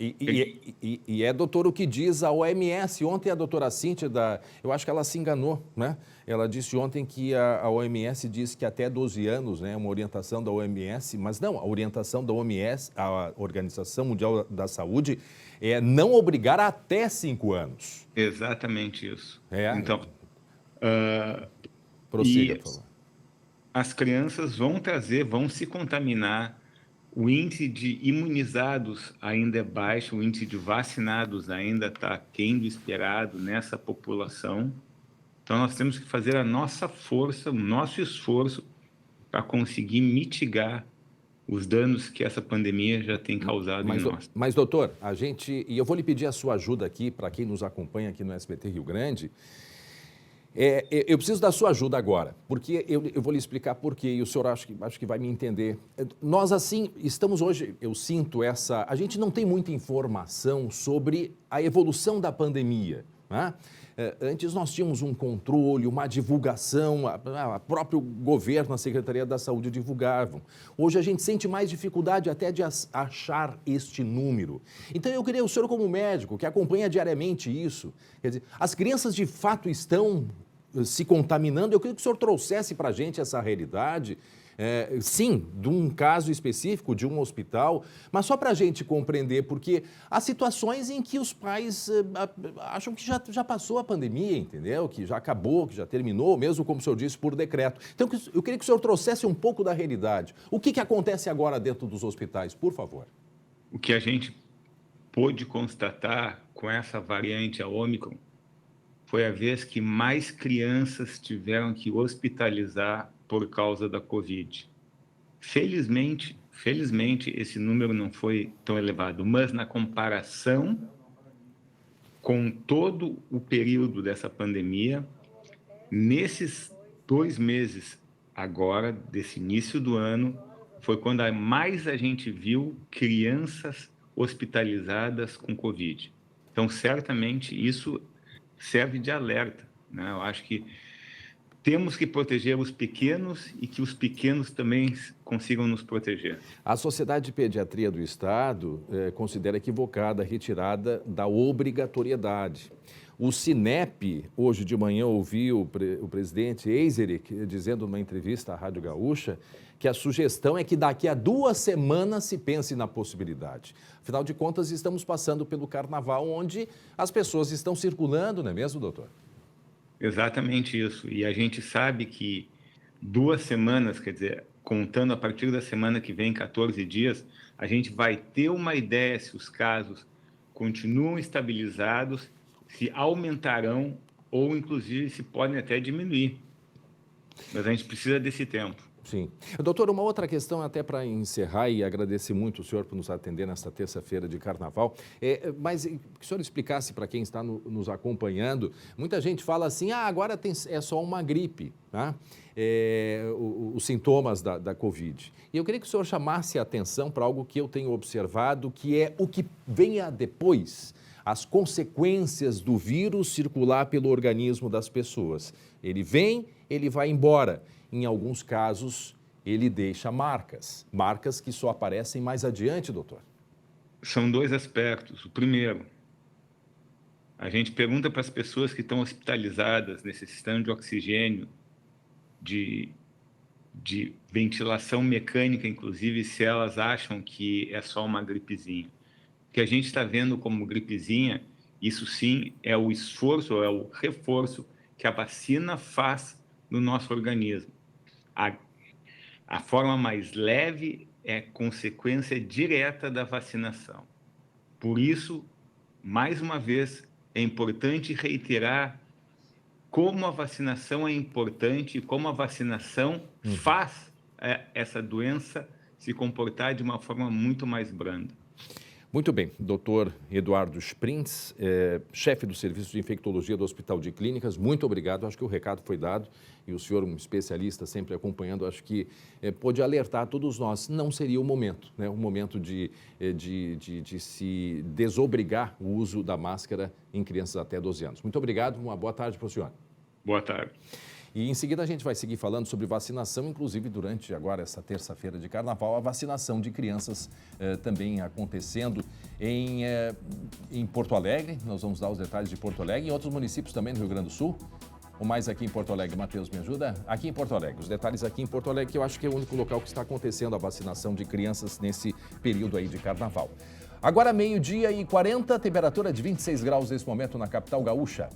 E é, doutor, o que diz a OMS. Ontem a doutora Cíntia, eu acho que ela se enganou, né? Ela disse ontem que a OMS diz que até 12 anos, né, uma orientação da OMS, mas não, a orientação da OMS, a Organização Mundial da Saúde, é não obrigar até 5 anos. Exatamente isso. Então, prossiga, por favor. As crianças vão se contaminar. O índice de imunizados ainda é baixo, o índice de vacinados ainda está aquém do esperado nessa população. Então, nós temos que fazer a nossa força, o nosso esforço para conseguir mitigar os danos que essa pandemia já tem causado em nós. Mas, doutor, e eu vou lhe pedir a sua ajuda aqui, para quem nos acompanha aqui no SBT Rio Grande. Eu preciso da sua ajuda agora, porque eu vou lhe explicar por quê, e o senhor acho que vai me entender. Nós, assim, estamos hoje, eu sinto a gente não tem muita informação sobre a evolução da pandemia, né? Antes nós tínhamos um controle, uma divulgação, o próprio governo, a Secretaria da Saúde divulgavam. Hoje a gente sente mais dificuldade até de achar este número. Então eu queria, o senhor como médico, que acompanha diariamente isso, quer dizer, as crianças de fato estão se contaminando? Eu queria que o senhor trouxesse para a gente essa realidade, sim, de um caso específico, de um hospital, mas só para a gente compreender, porque há situações em que os pais acham que já passou a pandemia, entendeu? Que já acabou, que já terminou, mesmo como o senhor disse, por decreto. Então, eu queria que o senhor trouxesse um pouco da realidade. O que acontece agora dentro dos hospitais, por favor? O que a gente pôde constatar com essa variante, a Ômicron, foi a vez que mais crianças tiveram que hospitalizar por causa da Covid. Felizmente, esse número não foi tão elevado, mas na comparação com todo o período dessa pandemia, nesses 2 meses agora, desse início do ano, foi quando mais a gente viu crianças hospitalizadas com Covid. Então, certamente, isso serve de alerta, né? Eu acho que temos que proteger os pequenos e que os pequenos também consigam nos proteger. A Sociedade de Pediatria do Estado considera equivocada a retirada da obrigatoriedade. O Sinep, hoje de manhã, ouvi o presidente Eizerich dizendo numa entrevista à Rádio Gaúcha que a sugestão é que daqui a 2 semanas se pense na possibilidade. Afinal de contas, estamos passando pelo carnaval, onde as pessoas estão circulando, não é mesmo, doutor? Exatamente isso. E a gente sabe que 2 semanas, quer dizer, contando a partir da semana que vem, 14 dias, a gente vai ter uma ideia se os casos continuam estabilizados, se aumentarão ou, inclusive, se podem até diminuir. Mas a gente precisa desse tempo. Sim. Doutor, uma outra questão até para encerrar, e agradecer muito o senhor por nos atender nesta terça-feira de Carnaval, mas que o senhor explicasse para quem está nos acompanhando, muita gente fala assim, agora é só uma gripe, tá? Os sintomas da Covid. E eu queria que o senhor chamasse a atenção para algo que eu tenho observado, que é o que venha depois, as consequências do vírus circular pelo organismo das pessoas. Ele vem, ele vai embora. Em alguns casos, ele deixa marcas que só aparecem mais adiante, doutor. São dois aspectos. O primeiro, a gente pergunta para as pessoas que estão hospitalizadas, necessitando de oxigênio, de ventilação mecânica, inclusive, se elas acham que é só uma gripezinha. O que a gente está vendo como gripezinha, isso sim é o esforço, é o reforço que a vacina faz no nosso organismo. A forma mais leve é consequência direta da vacinação. Por isso, mais uma vez, é importante reiterar como a vacinação é importante e como a vacinação faz essa doença se comportar de uma forma muito mais branda. Muito bem, doutor Eduardo Sprintz, chefe do Serviço de Infectologia do Hospital de Clínicas, muito obrigado, acho que o recado foi dado e o senhor, um especialista sempre acompanhando, acho que pôde alertar todos nós, não seria o momento, né? O momento de se desobrigar o uso da máscara em crianças até 12 anos. Muito obrigado, uma boa tarde para o senhor. Boa tarde. E em seguida a gente vai seguir falando sobre vacinação, inclusive durante agora essa terça-feira de Carnaval, a vacinação de crianças também acontecendo em Porto Alegre. Nós vamos dar os detalhes de Porto Alegre e em outros municípios também no Rio Grande do Sul. Ou mais aqui em Porto Alegre, Matheus, me ajuda? Aqui em Porto Alegre, os detalhes aqui em Porto Alegre, que eu acho que é o único local que está acontecendo a vacinação de crianças nesse período aí de Carnaval. Agora 12h40, temperatura de 26 graus nesse momento na capital gaúcha.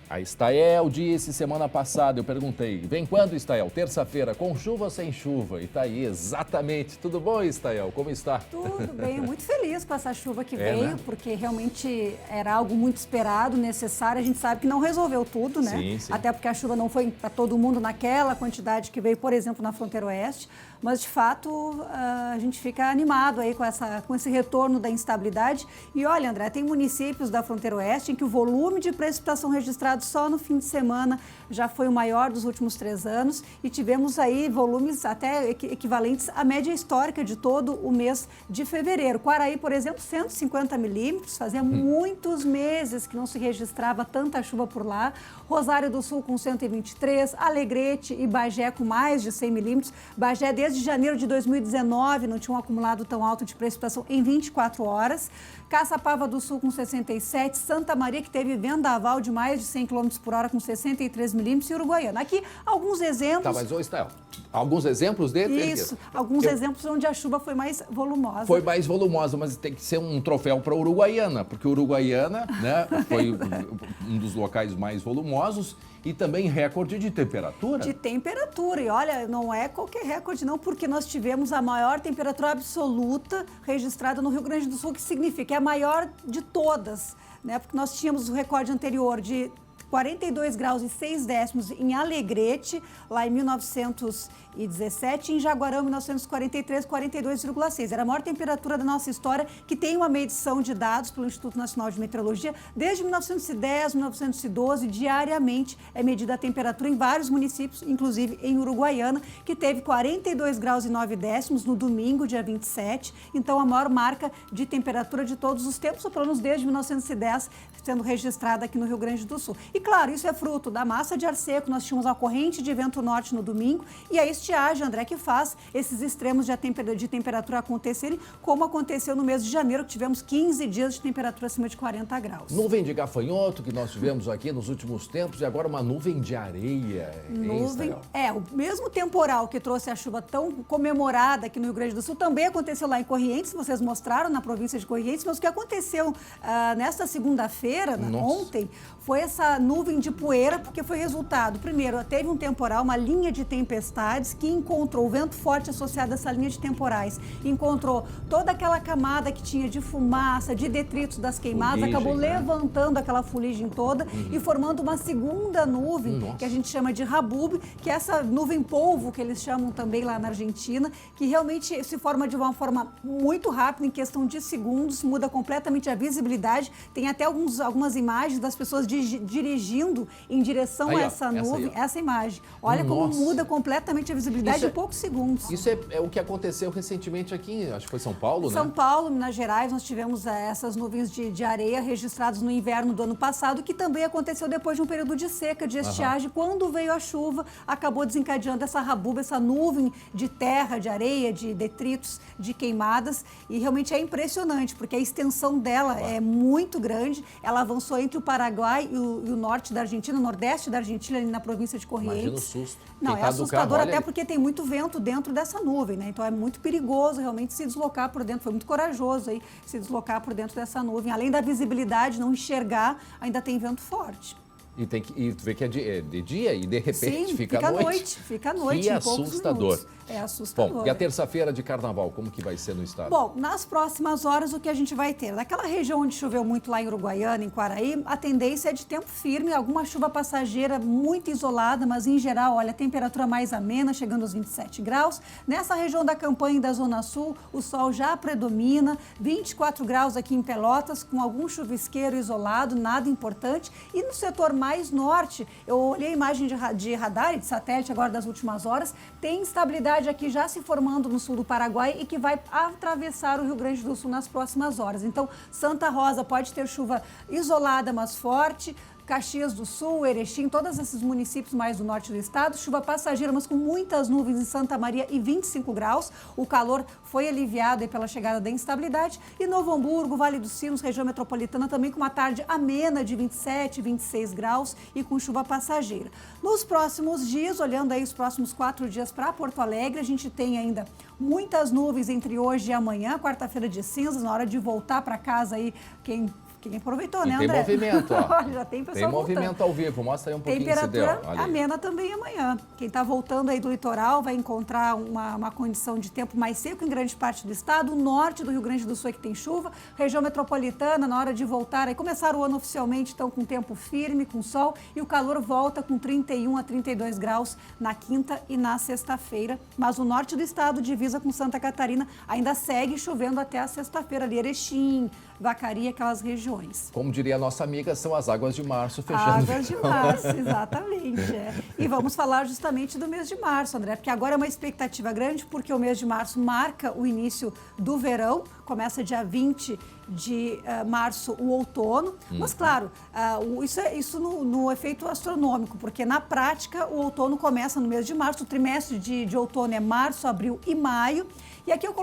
A Estael disse semana passada, eu perguntei, vem quando, Estael? Terça-feira, com chuva ou sem chuva? E tá aí, exatamente. Tudo bom, Estael? Como está? Tudo bem, muito feliz com essa chuva que veio, né? Porque realmente era algo muito esperado, necessário. A gente sabe que não resolveu tudo, né? Sim, sim. Até porque a chuva não foi para todo mundo naquela quantidade que veio, por exemplo, na fronteira oeste. Mas, de fato, a gente fica animado aí com esse retorno da instabilidade. E olha, André, tem municípios da fronteira oeste em que o volume de precipitação registrado só no fim de semana já foi o maior dos últimos 3 anos e tivemos aí volumes até equivalentes à média histórica de todo o mês de fevereiro. Quaraí, por exemplo, 150 milímetros, fazia muitos meses que não se registrava tanta chuva por lá. Rosário do Sul com 123, Alegrete e Bagé com mais de 100 milímetros. Bagé, desde janeiro de 2019, não tinha um acumulado tão alto de precipitação em 24 horas. Caçapava do Sul com 67, Santa Maria, que teve vendaval de mais de 100 km por hora com 63 milímetros, e Uruguaiana. Aqui, alguns exemplos... Tá, mas, ô, Estael, alguns exemplos dele? Isso, alguns exemplos onde a chuva foi mais volumosa. Foi mais volumosa, mas tem que ser um troféu para Uruguaiana, porque Uruguaiana, né, foi um dos locais mais volumosos e também recorde de temperatura. De temperatura, e olha, não é qualquer recorde não, porque nós tivemos a maior temperatura absoluta registrada no Rio Grande do Sul, que significa que é a maior de todas, né? Porque nós tínhamos o recorde anterior de 42 graus e 6 décimos em Alegrete, lá em 1917, e em Jaguarão, 1943, 42,6. Era a maior temperatura da nossa história, que tem uma medição de dados pelo Instituto Nacional de Meteorologia. Desde 1910, 1912, diariamente é medida a temperatura em vários municípios, inclusive em Uruguaiana, que teve 42 graus e 9 décimos no domingo, dia 27. Então, a maior marca de temperatura de todos os tempos, ou pelo menos desde 1910, sendo registrada aqui no Rio Grande do Sul. E claro, isso é fruto da massa de ar seco, nós tínhamos a corrente de vento norte no domingo e a estiagem, André, que faz esses extremos de temperatura acontecerem, como aconteceu no mês de janeiro, que tivemos 15 dias de temperatura acima de 40 graus. Nuvem de gafanhoto que nós tivemos aqui nos últimos tempos e agora uma nuvem de areia. O mesmo temporal que trouxe a chuva tão comemorada aqui no Rio Grande do Sul também aconteceu lá em Corrientes, vocês mostraram na província de Corrientes, mas o que aconteceu nesta segunda-feira, ontem, foi essa nuvem de poeira, porque foi resultado, primeiro, teve um temporal, uma linha de tempestades que encontrou o vento forte associado a essa linha de temporais, encontrou toda aquela camada que tinha de fumaça, de detritos das queimadas, fuligem, acabou né? levantando aquela fuligem toda e formando uma segunda nuvem, que a gente chama de Habub, que é essa nuvem polvo que eles chamam também lá na Argentina, que realmente se forma de uma forma muito rápida, em questão de segundos, muda completamente a visibilidade. Tem até algumas imagens das pessoas dirigindo em direção Aí, a ó, essa nuvem, essa imagem. Olha como Nossa. muda completamente a visibilidade Isso em poucos segundos. Isso é o que aconteceu recentemente aqui, acho que foi São Paulo, São né? Paulo, Minas Gerais, nós tivemos essas nuvens de areia registradas no inverno do ano passado, que também aconteceu depois de um período de seca, de estiagem. Quando veio a chuva, acabou desencadeando essa rabuba, essa nuvem de terra, de areia, de detritos, de queimadas. E realmente é impressionante, porque a extensão dela é muito grande. Ela avançou entre o Paraguai e o norte da Argentina, o nordeste da Argentina, ali na província de Corrientes. Imagina o susto. Não, Quem é tá do assustador carro, até olha... porque tem muito vento dentro dessa nuvem, né? Então é muito perigoso realmente se deslocar por dentro. Foi muito corajoso aí se deslocar por dentro dessa nuvem. Além da visibilidade, não enxergar, ainda tem vento forte. E tu vê que é de dia e de repente Sim, fica à noite. Fica à noite, Que em poucos assustador. minutos. É assustador. Bom, e a terça-feira de carnaval, como que vai ser no estado? Bom, nas próximas horas o que a gente vai ter? Naquela região onde choveu muito lá em Uruguaiana, em Quaraí, a tendência é de tempo firme, alguma chuva passageira muito isolada, mas em geral, olha, a temperatura mais amena, chegando aos 27 graus. Nessa região da Campanha e da Zona Sul, o sol já predomina, 24 graus aqui em Pelotas, com algum chuvisqueiro isolado, nada importante. E no setor mais norte, eu olhei a imagem de radar e de satélite agora das últimas horas, tem instabilidade aqui já se formando no sul do Paraguai e que vai atravessar o Rio Grande do Sul nas próximas horas. Então, Santa Rosa pode ter chuva isolada, mas forte. Caxias do Sul, Erechim, todos esses municípios mais do norte do estado, chuva passageira, mas com muitas nuvens em Santa Maria e 25 graus. O calor foi aliviado aí pela chegada da instabilidade. E Novo Hamburgo, Vale dos Sinos, região metropolitana, também com uma tarde amena de 27, 26 graus e com chuva passageira. Nos próximos dias, olhando aí os próximos 4 dias para Porto Alegre, a gente tem ainda muitas nuvens entre hoje e amanhã, quarta-feira de cinzas, na hora de voltar para casa aí, quem aproveitou, né, André? Tem movimento, ó. Olha, já tem pessoal movimento voltando. ao vivo, mostra aí um pouquinho se deu. Temperatura amena também amanhã. Quem está voltando aí do litoral vai encontrar uma condição de tempo mais seco em grande parte do estado. O norte do Rio Grande do Sul é que tem chuva. Região metropolitana, na hora de voltar, aí começar o ano oficialmente, então com tempo firme, com sol. E o calor volta com 31 a 32 graus na quinta e na sexta-feira. Mas o norte do estado, divisa com Santa Catarina, ainda segue chovendo até a sexta-feira ali, Erechim, Vacaria, aquelas regiões. Como diria a nossa amiga, são as águas de março fechando. Águas de março, exatamente. E vamos falar justamente do mês de março, André, porque agora é uma expectativa grande, porque o mês de março marca o início do verão, começa dia 20 de março o outono, mas claro, isso no efeito astronômico, porque na prática o outono começa no mês de março, o trimestre de outono é março, abril e maio. E aqui eu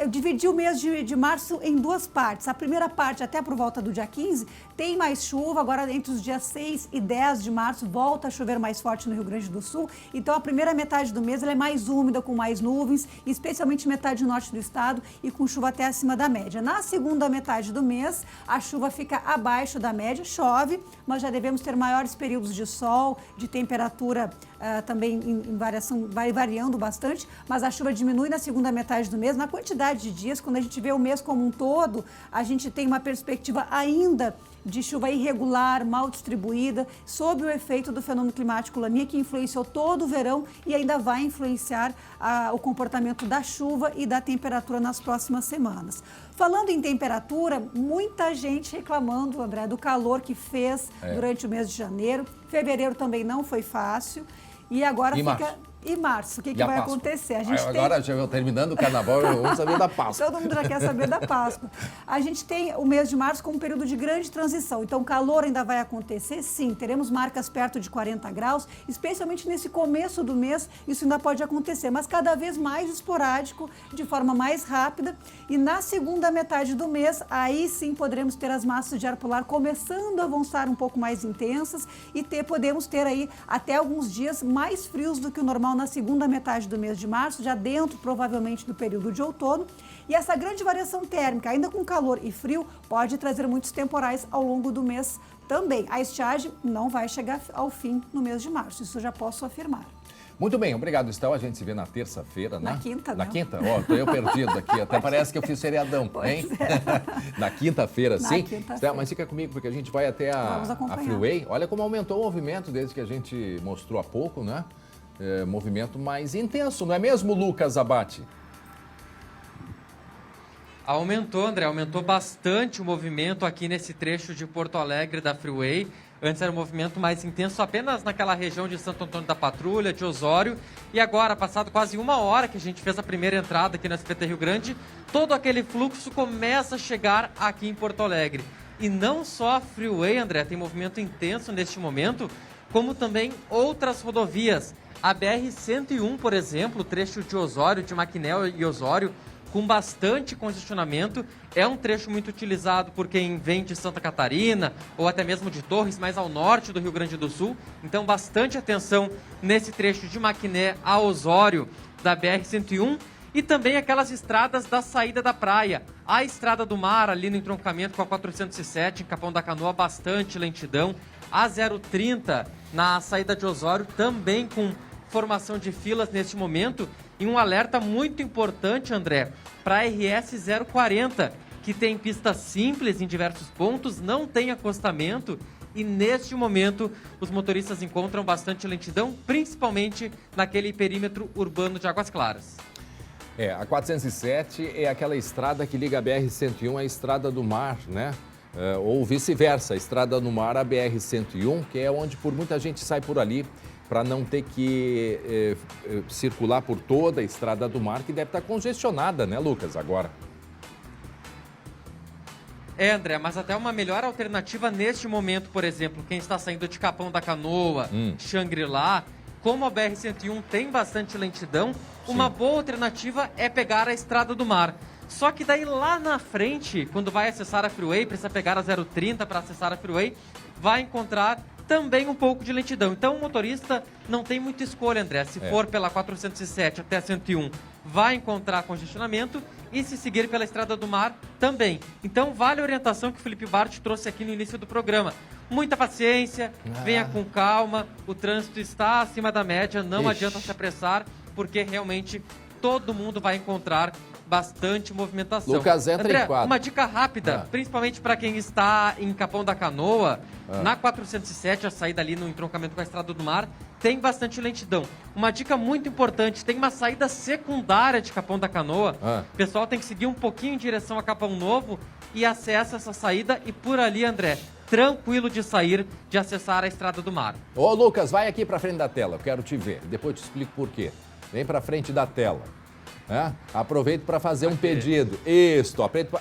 dividi o mês de março em duas partes. A primeira parte, até por volta do dia 15, tem mais chuva. Agora, entre os dias 6 e 10 de março, volta a chover mais forte no Rio Grande do Sul. Então, a primeira metade do mês ela é mais úmida, com mais nuvens, especialmente metade norte do estado e com chuva até acima da média. Na segunda metade do mês, a chuva fica abaixo da média, chove, mas já devemos ter maiores períodos de sol, de temperatura também em variação, vai variando bastante, mas a chuva diminui na segunda metade do mês. Na quantidade de dias, quando a gente vê o mês como um todo, a gente tem uma perspectiva ainda de chuva irregular, mal distribuída, sob o efeito do fenômeno climático Laninha, que influenciou todo o verão e ainda vai influenciar o comportamento da chuva e da temperatura nas próximas semanas. Falando em temperatura, muita gente reclamando, André, do calor que fez durante o mês de janeiro. Fevereiro também não foi fácil. E agora E março, o que vai acontecer? Agora, já terminando o carnaval, vamos saber da Páscoa. Todo mundo já quer saber da Páscoa. A gente tem o mês de março como um período de grande transição. Então, o calor ainda vai acontecer, sim. Teremos marcas perto de 40 graus, especialmente nesse começo do mês, isso ainda pode acontecer, mas cada vez mais esporádico, de forma mais rápida. E na segunda metade do mês, aí sim poderemos ter as massas de ar polar começando a avançar um pouco mais intensas e podemos ter aí até alguns dias mais frios do que o normal na segunda metade do mês de março, já dentro provavelmente do período de outono. E essa grande variação térmica, ainda com calor e frio, pode trazer muitos temporais ao longo do mês também. A estiagem não vai chegar ao fim no mês de março, isso eu já posso afirmar. Muito bem, obrigado, Estel. A gente se vê na terça-feira, né? Na quinta, Na não. quinta? Ó, tô eu perdido aqui. Até parece que eu fiz feriadão, hein? Na quinta-feira, sim. Estel, mas fica comigo, porque a gente vai até a Freeway. Olha como aumentou o movimento desde que a gente mostrou há pouco, né? Movimento mais intenso, não é mesmo, Lucas Abate? Aumentou, André, aumentou bastante o movimento aqui nesse trecho de Porto Alegre da Freeway. Antes era um movimento mais intenso apenas naquela região de Santo Antônio da Patrulha, de Osório. E agora, passado quase 1 hora que a gente fez a primeira entrada aqui no SBT Rio Grande, todo aquele fluxo começa a chegar aqui em Porto Alegre. E não só a Freeway, André, tem movimento intenso neste momento, como também outras rodovias. A BR-101, por exemplo, trecho de Osório, de Maquiné e Osório, com bastante congestionamento. É um trecho muito utilizado por quem vem de Santa Catarina ou até mesmo de Torres, mais ao norte do Rio Grande do Sul. Então, bastante atenção nesse trecho de Maquiné a Osório da BR-101 e também aquelas estradas da saída da praia. A Estrada do Mar, ali no entroncamento com a 407, em Capão da Canoa, bastante lentidão. A 030, na saída de Osório, também com formação de filas neste momento. E um alerta muito importante, André, para a RS 040, que tem pista simples em diversos pontos, não tem acostamento e neste momento os motoristas encontram bastante lentidão, principalmente naquele perímetro urbano de Águas Claras. A 407 é aquela estrada que liga a BR-101 à Estrada do Mar, né? Ou vice-versa, a Estrada do Mar à BR-101, que é onde por muita gente sai por ali, para não ter que circular por toda a Estrada do Mar, que deve estar congestionada, né, Lucas, agora? André, mas até uma melhor alternativa neste momento, por exemplo, quem está saindo de Capão da Canoa, Xangri-Lá, como a BR-101 tem bastante lentidão, uma boa alternativa é pegar a Estrada do Mar. Só que daí lá na frente, quando vai acessar a Freeway, precisa pegar a 030 para acessar a Freeway, vai encontrar também um pouco de lentidão. Então o motorista não tem muita escolha, André. Se for pela 407 até a 101, vai encontrar congestionamento e se seguir pela Estrada do Mar, também. Então vale a orientação que o Felipe Bart trouxe aqui no início do programa. Muita paciência, venha com calma, o trânsito está acima da média, não adianta se apressar, porque realmente todo mundo vai encontrar bastante movimentação. Lucas, entra André, em quadro. uma dica rápida, principalmente para quem está em Capão da Canoa, na 407, a saída ali no entroncamento com a Estrada do Mar, tem bastante lentidão. Uma dica muito importante, tem uma saída secundária de Capão da Canoa. O pessoal tem que seguir um pouquinho em direção a Capão Novo e acessa essa saída e por ali, André, tranquilo de sair, de acessar a Estrada do Mar. Ô, Lucas, vai aqui para frente da tela, eu quero te ver. Depois eu te explico por quê. Vem para frente da tela. Aproveito para fazer um pedido.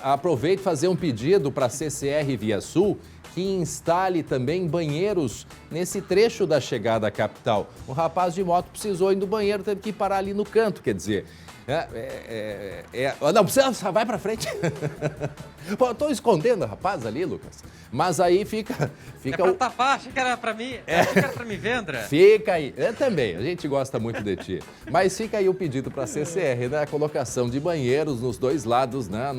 Aproveito fazer um pedido para a CCR Via Sul que instale também banheiros nesse trecho da chegada à capital. Um rapaz de moto precisou ir no banheiro, teve que parar ali no canto, quer dizer. Não, precisa, vai para frente. Pô, eu tô escondendo o rapaz ali, Lucas. Mas aí fica é pra tapar, achei que era pra mim. Achei que era pra me ver, André. Fica aí. Eu também, a gente gosta muito de ti. Mas fica aí o pedido pra CCR, né? A colocação de banheiros nos dois lados, né?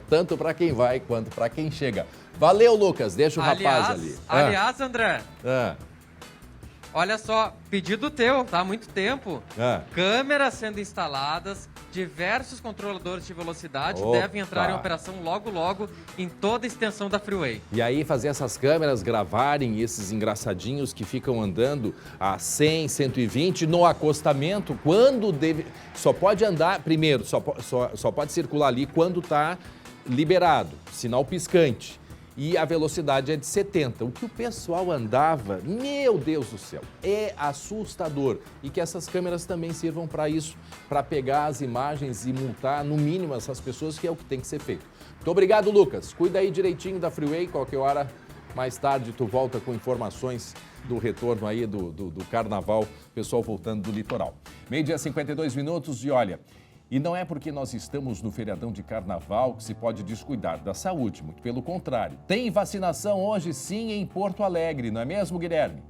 Tanto pra quem vai quanto pra quem chega. Valeu, Lucas. Deixa o rapaz ali. Aliás, André. Olha só, pedido teu, tá? Há muito tempo. Câmeras sendo instaladas, diversos controladores de velocidade devem entrar em operação logo, logo em toda a extensão da Freeway. E aí fazer essas câmeras gravarem esses engraçadinhos que ficam andando a 100, 120 no acostamento, quando deve... Só pode andar, primeiro, só pode circular ali quando tá liberado, sinal piscante. E a velocidade é de 70. O que o pessoal andava, meu Deus do céu, é assustador. E que essas câmeras também sirvam para isso, para pegar as imagens e multar, no mínimo, essas pessoas, que é o que tem que ser feito. Muito obrigado, Lucas. Cuida aí direitinho da Freeway, qualquer hora mais tarde tu volta com informações do retorno aí do carnaval, pessoal voltando do litoral. 12h 52 minutos e olha... E não é porque nós estamos no feriadão de carnaval que se pode descuidar da saúde, muito pelo contrário. Tem vacinação hoje sim em Porto Alegre, não é mesmo, Guilherme?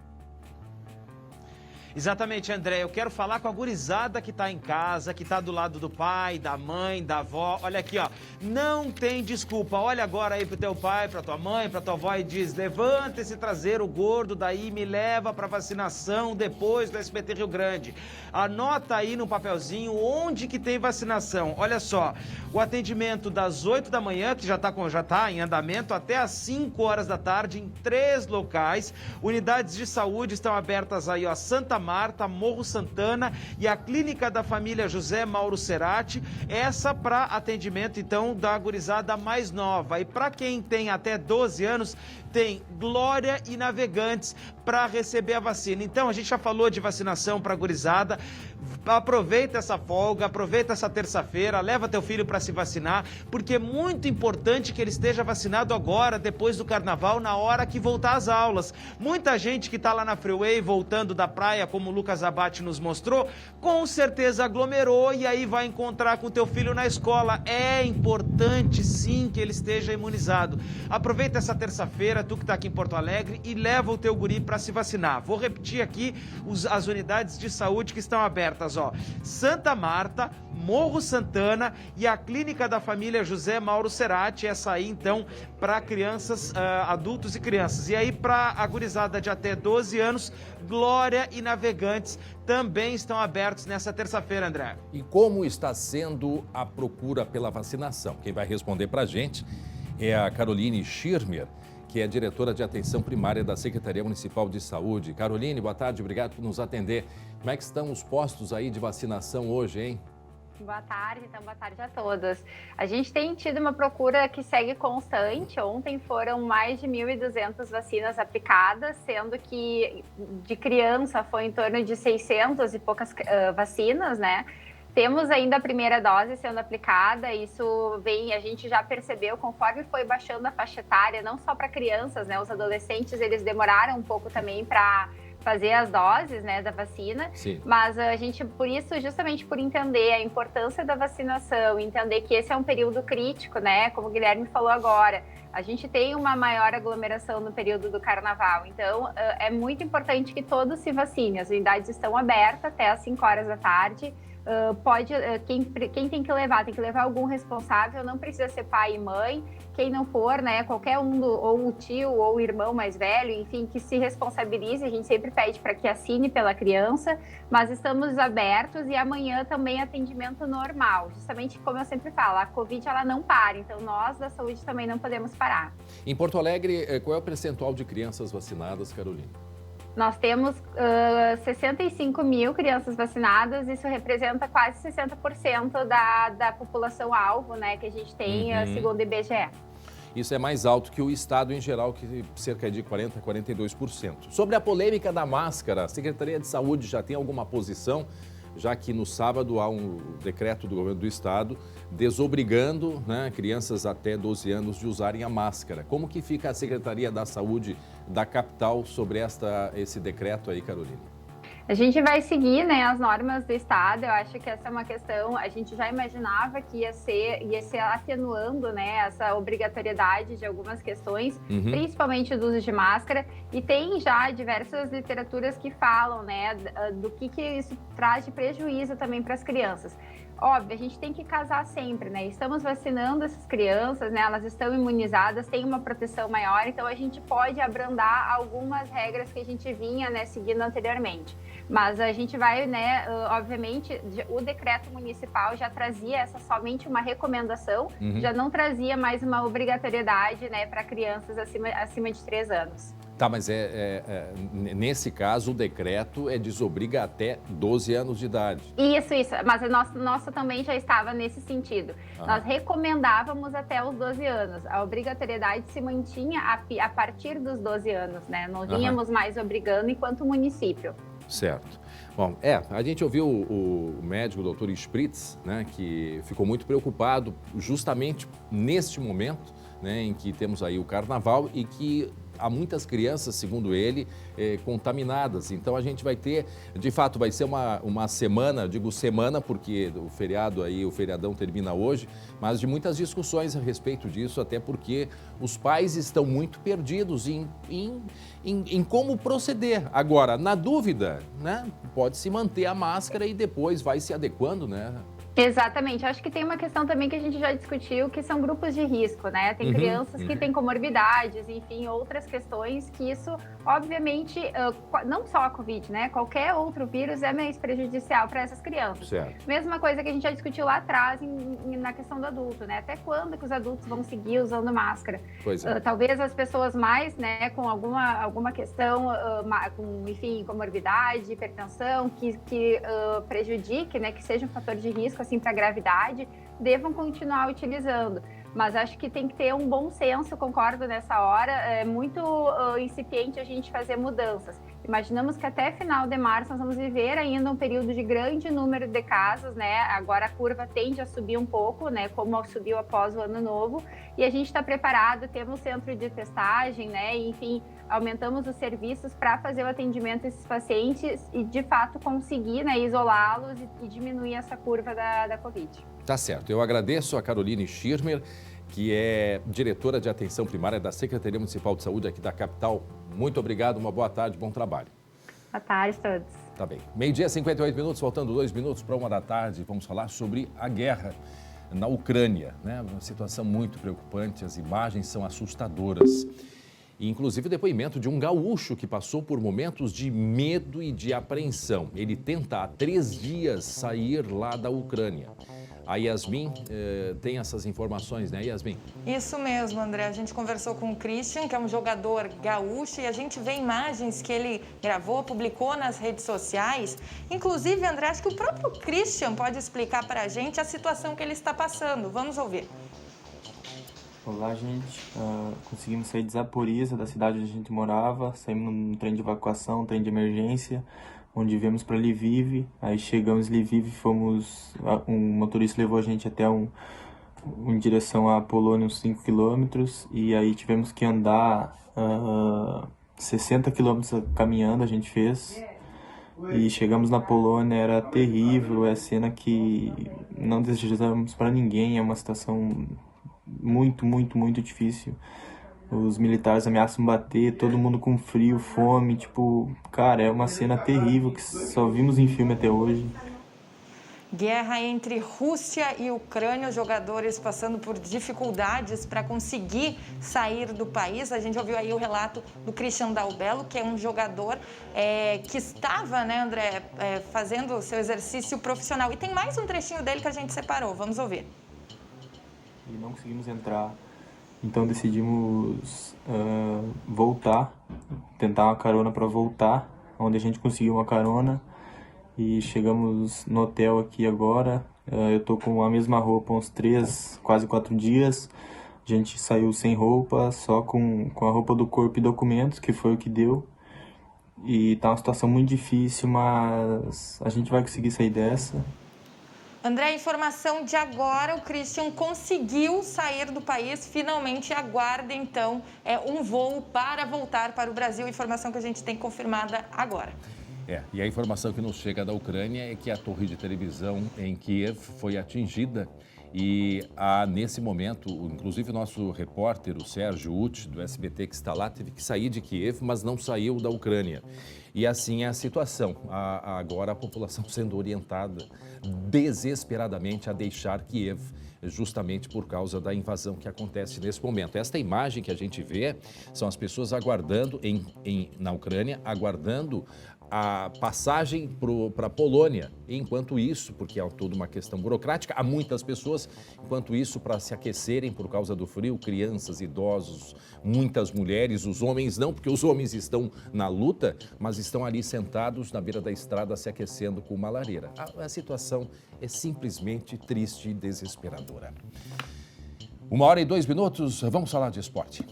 Exatamente, André. Eu quero falar com a gurizada que tá em casa, que tá do lado do pai, da mãe, da avó. Olha aqui, ó. Não tem desculpa. Olha agora aí pro teu pai, pra tua mãe, pra tua avó e diz: levanta esse traseiro gordo daí e me leva pra vacinação depois do SBT Rio Grande. Anota aí no papelzinho onde que tem vacinação. Olha só, o atendimento das 8 da manhã, que já tá em andamento, até às 5 horas da tarde em 3 locais. Unidades de saúde estão abertas aí, ó, Santa Marta, Morro Santana e a Clínica da Família José Mauro Cerati, essa para atendimento, então, da gurizada mais nova. E para quem tem até 12 anos, tem Glória e Navegantes para receber a vacina. Então, a gente já falou de vacinação para gurizada. Aproveita essa folga, aproveita essa terça-feira, leva teu filho para se vacinar, porque é muito importante que ele esteja vacinado agora, depois do carnaval, na hora que voltar às aulas. Muita gente que está lá na Freeway, voltando da praia, como o Lucas Abate nos mostrou, com certeza aglomerou e aí vai encontrar com teu filho na escola. É importante, sim, que ele esteja imunizado. Aproveita essa terça-feira, tu que está aqui em Porto Alegre, e leva o teu guri para se vacinar. Vou repetir aqui as unidades de saúde que estão abertas, ó. Santa Marta, Morro Santana e a Clínica da Família José Mauro Cerati, essa aí então para crianças, adultos e crianças. E aí para a gurizada de até 12 anos, Glória e Navegantes também estão abertos nessa terça-feira, André. E como está sendo a procura pela vacinação? Quem vai responder para a gente é a Caroline Schirmer, que é diretora de atenção primária da Secretaria Municipal de Saúde. Caroline, boa tarde, obrigado por nos atender. Como é que estão os postos aí de vacinação hoje, hein? Boa tarde a todos. A gente tem tido uma procura que segue constante. Ontem foram mais de 1.200 vacinas aplicadas, sendo que de criança foi em torno de 600 e poucas vacinas, né? Temos ainda a primeira dose sendo aplicada, isso a gente já percebeu conforme foi baixando a faixa etária, não só para crianças, né? Os adolescentes, eles demoraram um pouco também para fazer as doses, né, da vacina. Sim. Mas a gente, por isso, justamente por entender a importância da vacinação, entender que esse é um período crítico, né, como o Guilherme falou agora, a gente tem uma maior aglomeração no período do carnaval, então é muito importante que todos se vacinem. As unidades estão abertas até às 5 horas da tarde. Quem tem que levar algum responsável, não precisa ser pai e mãe, quem não for, né, qualquer um, ou o tio ou o irmão mais velho, enfim, que se responsabilize. A gente sempre pede para que assine pela criança, mas estamos abertos e amanhã também atendimento normal, justamente como eu sempre falo, a Covid ela não para, então nós da saúde também não podemos parar. Em Porto Alegre, qual é o percentual de crianças vacinadas, Carolina? Nós temos 65 mil crianças vacinadas, isso representa quase 60% da população-alvo, né, que a gente tem, segundo o IBGE. Isso é mais alto que o estado em geral, que cerca de 40% a 42%. Sobre a polêmica da máscara, a Secretaria de Saúde já tem alguma posição, já que no sábado há um decreto do governo do estado desobrigando, né, crianças até 12 anos de usarem a máscara. Como que fica a Secretaria da Saúde da capital sobre esse decreto aí, Carolina? A gente vai seguir, né, as normas do estado. Eu acho que essa é uma questão, a gente já imaginava que ia ser atenuando, né, essa obrigatoriedade de algumas questões, principalmente do uso de máscara, e tem já diversas literaturas que falam, né, do que isso traz de prejuízo também para as crianças. Óbvio, a gente tem que casar sempre, né? Estamos vacinando essas crianças, né? Elas estão imunizadas, têm uma proteção maior, então a gente pode abrandar algumas regras que a gente vinha, né, seguindo anteriormente. Mas a gente vai, né, obviamente, o decreto municipal já trazia somente uma recomendação, já não trazia mais uma obrigatoriedade, né, para crianças acima de 3 anos. Tá, mas nesse caso o decreto desobriga até 12 anos de idade. Isso, mas o nosso também já estava nesse sentido. Nós recomendávamos até os 12 anos. A obrigatoriedade se mantinha a partir dos 12 anos, né? Não vínhamos mais obrigando enquanto município. Certo. Bom, a gente ouviu o médico, o doutor Spritz, né, que ficou muito preocupado justamente neste momento, né, em que temos aí o carnaval e que há muitas crianças, segundo ele, contaminadas. Então a gente vai ter, de fato, vai ser uma semana, digo semana porque o feriado aí, o feriadão termina hoje, mas de muitas discussões a respeito disso, até porque os pais estão muito perdidos em como proceder. Agora, na dúvida, né, pode-se manter a máscara e depois vai se adequando, né? Exatamente. Acho que tem uma questão também que a gente já discutiu, que são grupos de risco, né? Tem crianças que têm comorbidades, enfim, outras questões que isso, obviamente, não só a Covid, né? Qualquer outro vírus é mais prejudicial para essas crianças. Certo. Mesma coisa que a gente já discutiu lá atrás na questão do adulto, né? Até quando que os adultos vão seguir usando máscara? Pois é. Talvez as pessoas mais, né, com alguma questão, com, enfim, comorbidade, hipertensão, que prejudique, né, que seja um fator de risco, assim, para a gravidade, devam continuar utilizando. Mas acho que tem que ter um bom senso, concordo nessa hora, é muito incipiente a gente fazer mudanças. Imaginamos que até final de março nós vamos viver ainda um período de grande número de casos, né? Agora a curva tende a subir um pouco, né? Como subiu após o ano novo, e a gente está preparado, temos centro de testagem, né? E, enfim, aumentamos os serviços para fazer o atendimento desses pacientes e, de fato, conseguir, né, isolá-los e diminuir essa curva da Covid. Tá certo. Eu agradeço a Caroline Schirmer, que é diretora de atenção primária da Secretaria Municipal de Saúde aqui da capital. Muito obrigado, uma boa tarde, bom trabalho. Boa tarde a todos. Tá bem. 12h, 58 minutos, faltando 2 minutos para 1 da tarde. Vamos falar sobre a guerra na Ucrânia, né? Uma situação muito preocupante, as imagens são assustadoras. E, inclusive, o depoimento de um gaúcho que passou por momentos de medo e de apreensão. Ele tenta há 3 dias sair lá da Ucrânia. A Yasmin tem essas informações, né, Yasmin? Isso mesmo, André. A gente conversou com o Christian, que é um jogador gaúcho, e a gente vê imagens que ele gravou, publicou nas redes sociais. Inclusive, André, acho que o próprio Christian pode explicar para a gente a situação que ele está passando. Vamos ouvir. Olá, gente. Conseguimos sair de Zaporizhzhia, da cidade onde a gente morava. Saímos num trem de evacuação, um trem de emergência, onde viemos para Lviv. Aí chegamos em Lviv, um motorista levou a gente até em direção à Polônia, uns 5 quilômetros, e aí tivemos que andar 60 quilômetros caminhando, a gente fez. E chegamos na Polônia, era terrível, é cena que não desejamos para ninguém, é uma situação muito, muito, muito difícil. Os militares ameaçam bater, todo mundo com frio, fome, tipo, cara, é uma cena terrível que só vimos em filme até hoje. Guerra entre Rússia e Ucrânia, os jogadores passando por dificuldades para conseguir sair do país. A gente ouviu aí o relato do Christian Dalbello, que é um jogador que estava, né, André, fazendo o seu exercício profissional. E tem mais um trechinho dele que a gente separou, vamos ouvir. E não conseguimos entrar, então decidimos voltar, tentar uma carona para voltar, onde a gente conseguiu uma carona e chegamos no hotel aqui agora. Eu tô com a mesma roupa há uns 3, quase 4 dias, a gente saiu sem roupa, só com a roupa do corpo e documentos, que foi o que deu, e tá uma situação muito difícil, mas a gente vai conseguir sair dessa. André, a informação de agora, o Christian conseguiu sair do país, finalmente aguarda, então, um voo para voltar para o Brasil, informação que a gente tem confirmada agora. E a informação que nos chega da Ucrânia é que a torre de televisão em Kiev foi atingida e nesse momento, inclusive o nosso repórter, o Sérgio Uth, do SBT, que está lá, teve que sair de Kiev, mas não saiu da Ucrânia. E assim é a situação. Agora a população sendo orientada desesperadamente a deixar Kiev, justamente por causa da invasão que acontece nesse momento. Esta imagem que a gente vê são as pessoas aguardando na Ucrânia, aguardando a passagem para a Polônia. Enquanto isso, porque é toda uma questão burocrática, há muitas pessoas, enquanto isso, para se aquecerem por causa do frio, crianças, idosos, muitas mulheres, os homens não, porque os homens estão na luta, mas estão ali sentados na beira da estrada se aquecendo com uma lareira. A situação é simplesmente triste e desesperadora. 1h02, vamos falar de esporte.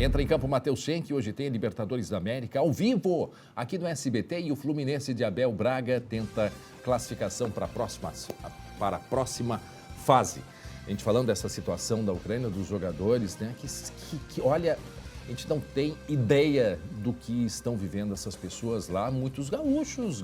Entra em campo Matheus Schenck, hoje tem Libertadores da América, ao vivo, aqui no SBT, e o Fluminense de Abel Braga tenta classificação para a próxima fase. a gente falando dessa situação da Ucrânia, dos jogadores, né? Que olha, a gente não tem ideia do que estão vivendo essas pessoas lá. Muitos gaúchos,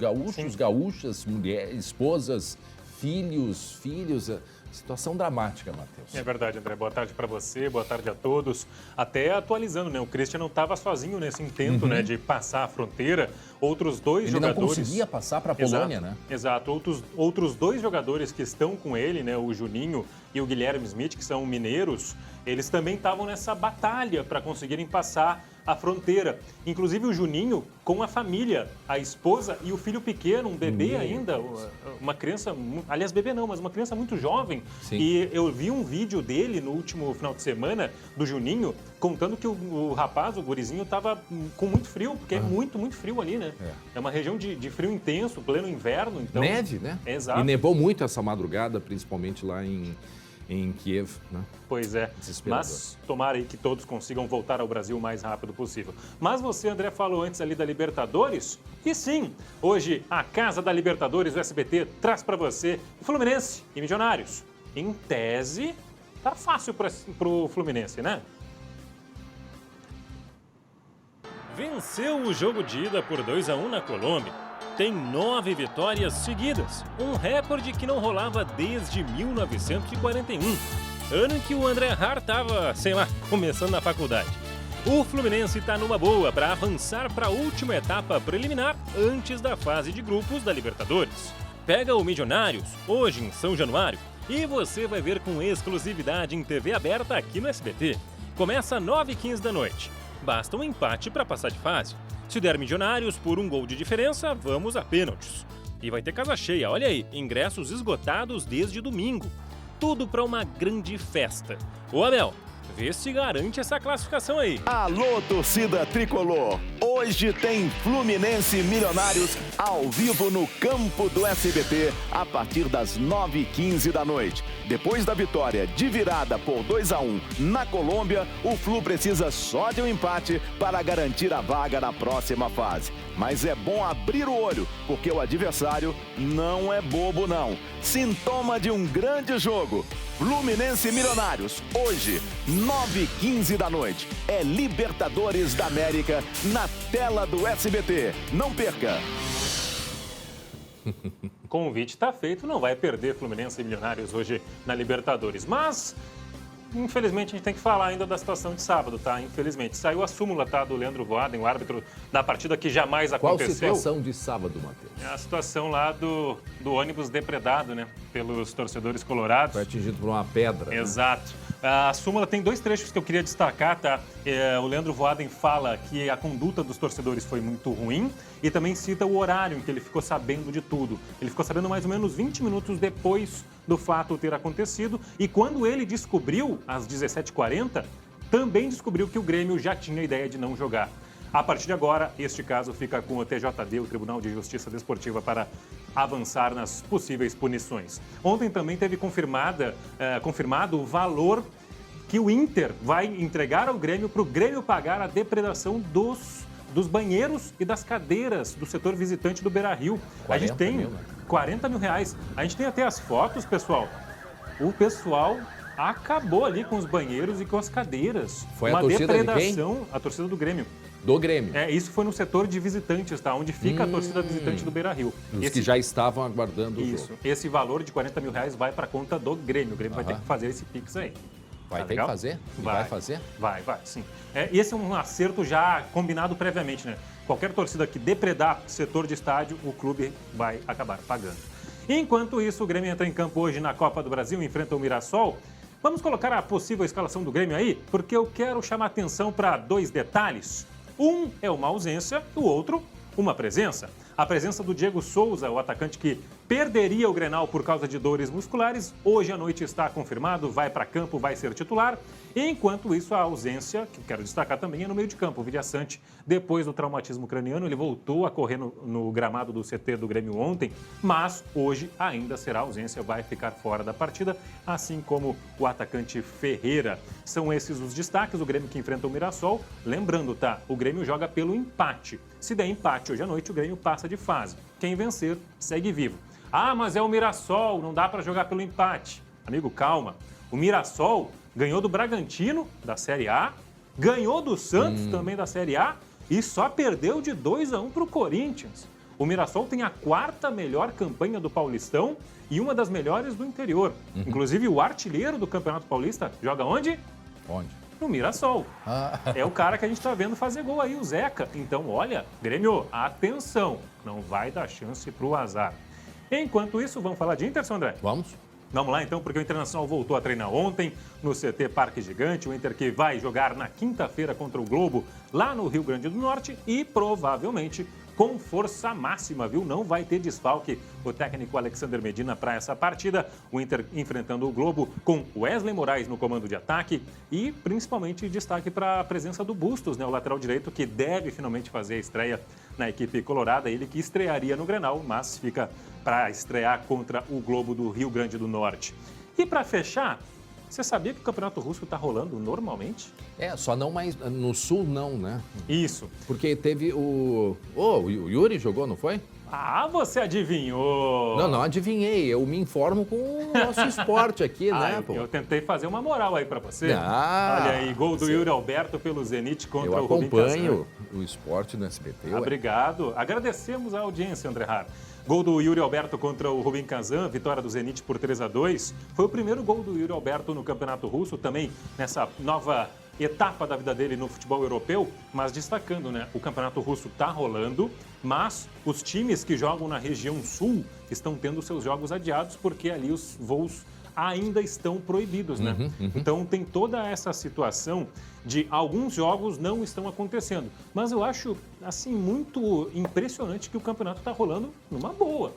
gaúchas, mulheres, esposas, filhos. Situação dramática, Matheus. É verdade, André. Boa tarde para você, boa tarde a todos. Até atualizando, né? O Christian não estava sozinho nesse intento, né, de passar a fronteira. Outros dois jogadores... Ele não conseguia passar para a Polônia, né? Exato. Outros dois jogadores que estão com ele, né, o Juninho e o Guilherme Smith, que são mineiros, eles também estavam nessa batalha para conseguirem passar a fronteira. Inclusive o Juninho com a família, a esposa e o filho pequeno, um bebê ainda, uma criança, aliás, bebê não, mas uma criança muito jovem. Sim. E eu vi um vídeo dele no último final de semana, do Juninho, contando que o rapaz, o gurizinho, estava com muito frio, porque é muito frio ali, né? É uma região de frio intenso, pleno inverno. Então... Neve, né? Exato. E nevou muito essa madrugada, principalmente lá em Kiev, né? Pois é, mas tomara aí que todos consigam voltar ao Brasil o mais rápido possível. Mas você, André, falou antes ali da Libertadores, e sim, hoje a Casa da Libertadores, o SBT, traz para você Fluminense e Milionários. Em tese, tá fácil pro Fluminense, né? Venceu o jogo de ida por 2-1 na Colômbia. Tem 9 vitórias seguidas, um recorde que não rolava desde 1941, ano em que o André Hart estava, começando na faculdade. O Fluminense está numa boa para avançar para a última etapa preliminar antes da fase de grupos da Libertadores. Pega o Milionários, hoje em São Januário, e você vai ver com exclusividade em TV aberta aqui no SBT. Começa às 9h15 da noite. Basta um empate para passar de fase. Se der Milionários por um gol de diferença, vamos a pênaltis. E vai ter casa cheia, olha aí, ingressos esgotados desde domingo. Tudo para uma grande festa. Ô Abel, vê se garante essa classificação aí. Alô, torcida tricolor! Hoje tem Fluminense e Milionários ao vivo no campo do SBT a partir das 9h15 da noite. Depois da vitória de virada por 2-1 na Colômbia, o Flu precisa só de um empate para garantir a vaga na próxima fase. Mas é bom abrir o olho, porque o adversário não é bobo não. Sintoma de um grande jogo. Fluminense e Milionários, hoje, 9h15 da noite. É Libertadores da América na tela do SBT. Não perca! Convite está feito, não vai perder Fluminense e Milionários hoje na Libertadores. Mas, infelizmente, a gente tem que falar ainda da situação de sábado, tá? Infelizmente. Saiu a súmula, tá, do Leandro Voaden, o árbitro da partida que jamais aconteceu. Qual situação de sábado, Matheus? É a situação lá do ônibus depredado, né? Pelos torcedores colorados. Foi atingido por uma pedra. Exato. Né? A súmula tem 2 trechos que eu queria destacar, tá? O Leandro Voaden fala que a conduta dos torcedores foi muito ruim e também cita o horário em que ele ficou sabendo de tudo. Ele ficou sabendo mais ou menos 20 minutos depois do fato ter acontecido e quando ele descobriu, às 17h40, também descobriu que o Grêmio já tinha a ideia de não jogar. A partir de agora, este caso fica com o TJD, o Tribunal de Justiça Desportiva, para avançar nas possíveis punições. Ontem também teve confirmado o valor que o Inter vai entregar ao Grêmio para o Grêmio pagar a depredação dos banheiros e das cadeiras do setor visitante do Beira-Rio. A gente tem 40 mil reais. A gente tem até as fotos, pessoal. O pessoal acabou ali com os banheiros e com as cadeiras. Foi a torcida depredação, de quem? A torcida do Grêmio. Do Grêmio. Isso foi no setor de visitantes, tá? Onde fica a torcida visitante do Beira-Rio. Os que já estavam aguardando o jogo. Esse valor de 40 mil reais vai para a conta do Grêmio. O Grêmio vai ter que fazer esse Pix aí. Vai ter que fazer? Vai fazer? Vai, sim. Esse é um acerto já combinado previamente, né? Qualquer torcida que depredar setor de estádio, o clube vai acabar pagando. Enquanto isso, o Grêmio entra em campo hoje na Copa do Brasil, enfrenta o Mirassol. Vamos colocar a possível escalação do Grêmio aí, porque eu quero chamar atenção para 2 detalhes. Um é uma ausência, o outro, uma presença. A presença do Diego Souza, o atacante que perderia o Grenal por causa de dores musculares, hoje à noite está confirmado, vai para campo, vai ser titular. Enquanto isso, a ausência, que quero destacar também, é no meio de campo. O Villaçante, depois do traumatismo craniano, ele voltou a correr no gramado do CT do Grêmio ontem, mas hoje ainda será ausência, vai ficar fora da partida, assim como o atacante Ferreira. São esses os destaques, o Grêmio que enfrenta o Mirassol. Lembrando, tá? O Grêmio joga pelo empate. Se der empate hoje à noite, o Grêmio passa de fase. Quem vencer, segue vivo. Ah, mas é o Mirassol, não dá para jogar pelo empate. Amigo, calma. O Mirassol ganhou do Bragantino, da Série A, ganhou do Santos, também da Série A, e só perdeu de 2-1 para o Corinthians. O Mirassol tem a 4ª melhor campanha do Paulistão e uma das melhores do interior. Inclusive, o artilheiro do Campeonato Paulista joga onde? Onde? No Mirassol. É o cara que a gente está vendo fazer gol aí, o Zeca. Então, olha, Grêmio, atenção, não vai dar chance para o azar. Enquanto isso, vamos falar de Inter, André? Vamos. Vamos lá, então, porque o Internacional voltou a treinar ontem no CT Parque Gigante. O Inter que vai jogar na quinta-feira contra o Globo, lá no Rio Grande do Norte e provavelmente com força máxima, viu? Não vai ter desfalque o técnico Alexander Medina para essa partida. O Inter enfrentando o Globo com Wesley Moraes no comando de ataque e principalmente destaque para a presença do Bustos, né? O lateral direito que deve finalmente fazer a estreia na equipe colorada. Ele que estrearia no Grenal, mas fica para estrear contra o Globo do Rio Grande do Norte. E para fechar, você sabia que o Campeonato Russo está rolando normalmente? Só não mais no Sul não, né? Isso. Porque teve o Yuri jogou, não foi? Ah, você adivinhou! Não adivinhei. Eu me informo com o nosso esporte aqui, né, pô? Eu tentei fazer uma moral aí pra você. Olha aí, gol do Yuri Alberto pelo Zenit contra o Rubim Kazan. Eu acompanho o esporte no SBT. Obrigado. Agradecemos a audiência, André Har. Gol do Yuri Alberto contra o Rubim Kazan, vitória do Zenit por 3-2. Foi o primeiro gol do Yuri Alberto no Campeonato Russo, também nessa nova etapa da vida dele no futebol europeu, mas destacando, né? O Campeonato Russo está rolando, mas os times que jogam na região sul estão tendo seus jogos adiados porque ali os voos ainda estão proibidos, né? Então tem toda essa situação de alguns jogos não estão acontecendo. Mas eu acho, assim, muito impressionante que o campeonato está rolando numa boa.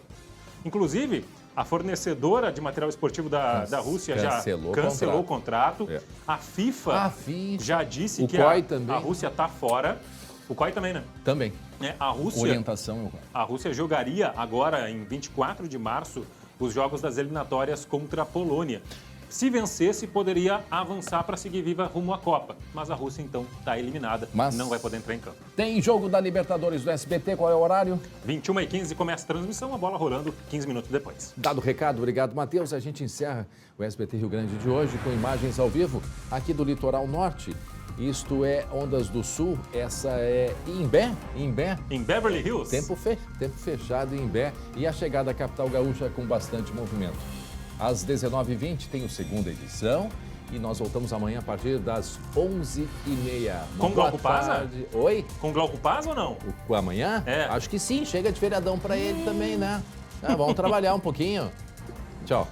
Inclusive, a fornecedora de material esportivo da Rússia já cancelou o contrato. A FIFA já disse que a Rússia está fora. O COI também, né? Também. A Rússia, orientação. A Rússia jogaria agora, em 24 de março, os jogos das eliminatórias contra a Polônia. Se vencesse, poderia avançar para seguir viva rumo à Copa. Mas a Rússia, então, está eliminada. Não vai poder entrar em campo. Tem jogo da Libertadores do SBT, qual é o horário? 21h15 começa a transmissão, a bola rolando 15 minutos depois. Dado o recado, obrigado, Matheus. A gente encerra o SBT Rio Grande de hoje com imagens ao vivo aqui do Litoral Norte. Isto é Ondas do Sul, essa é Imbé. Em Beverly Hills. Tempo fechado em Imbé e a chegada à capital gaúcha com bastante movimento. Às 19h20 tem a segunda edição e nós voltamos amanhã a partir das 11h30. Com Glauco Paz? Oi? Com Glauco Paz ou não? Amanhã? Acho que sim, chega de feriadão para ele também, né? Vamos trabalhar um pouquinho. Tchau.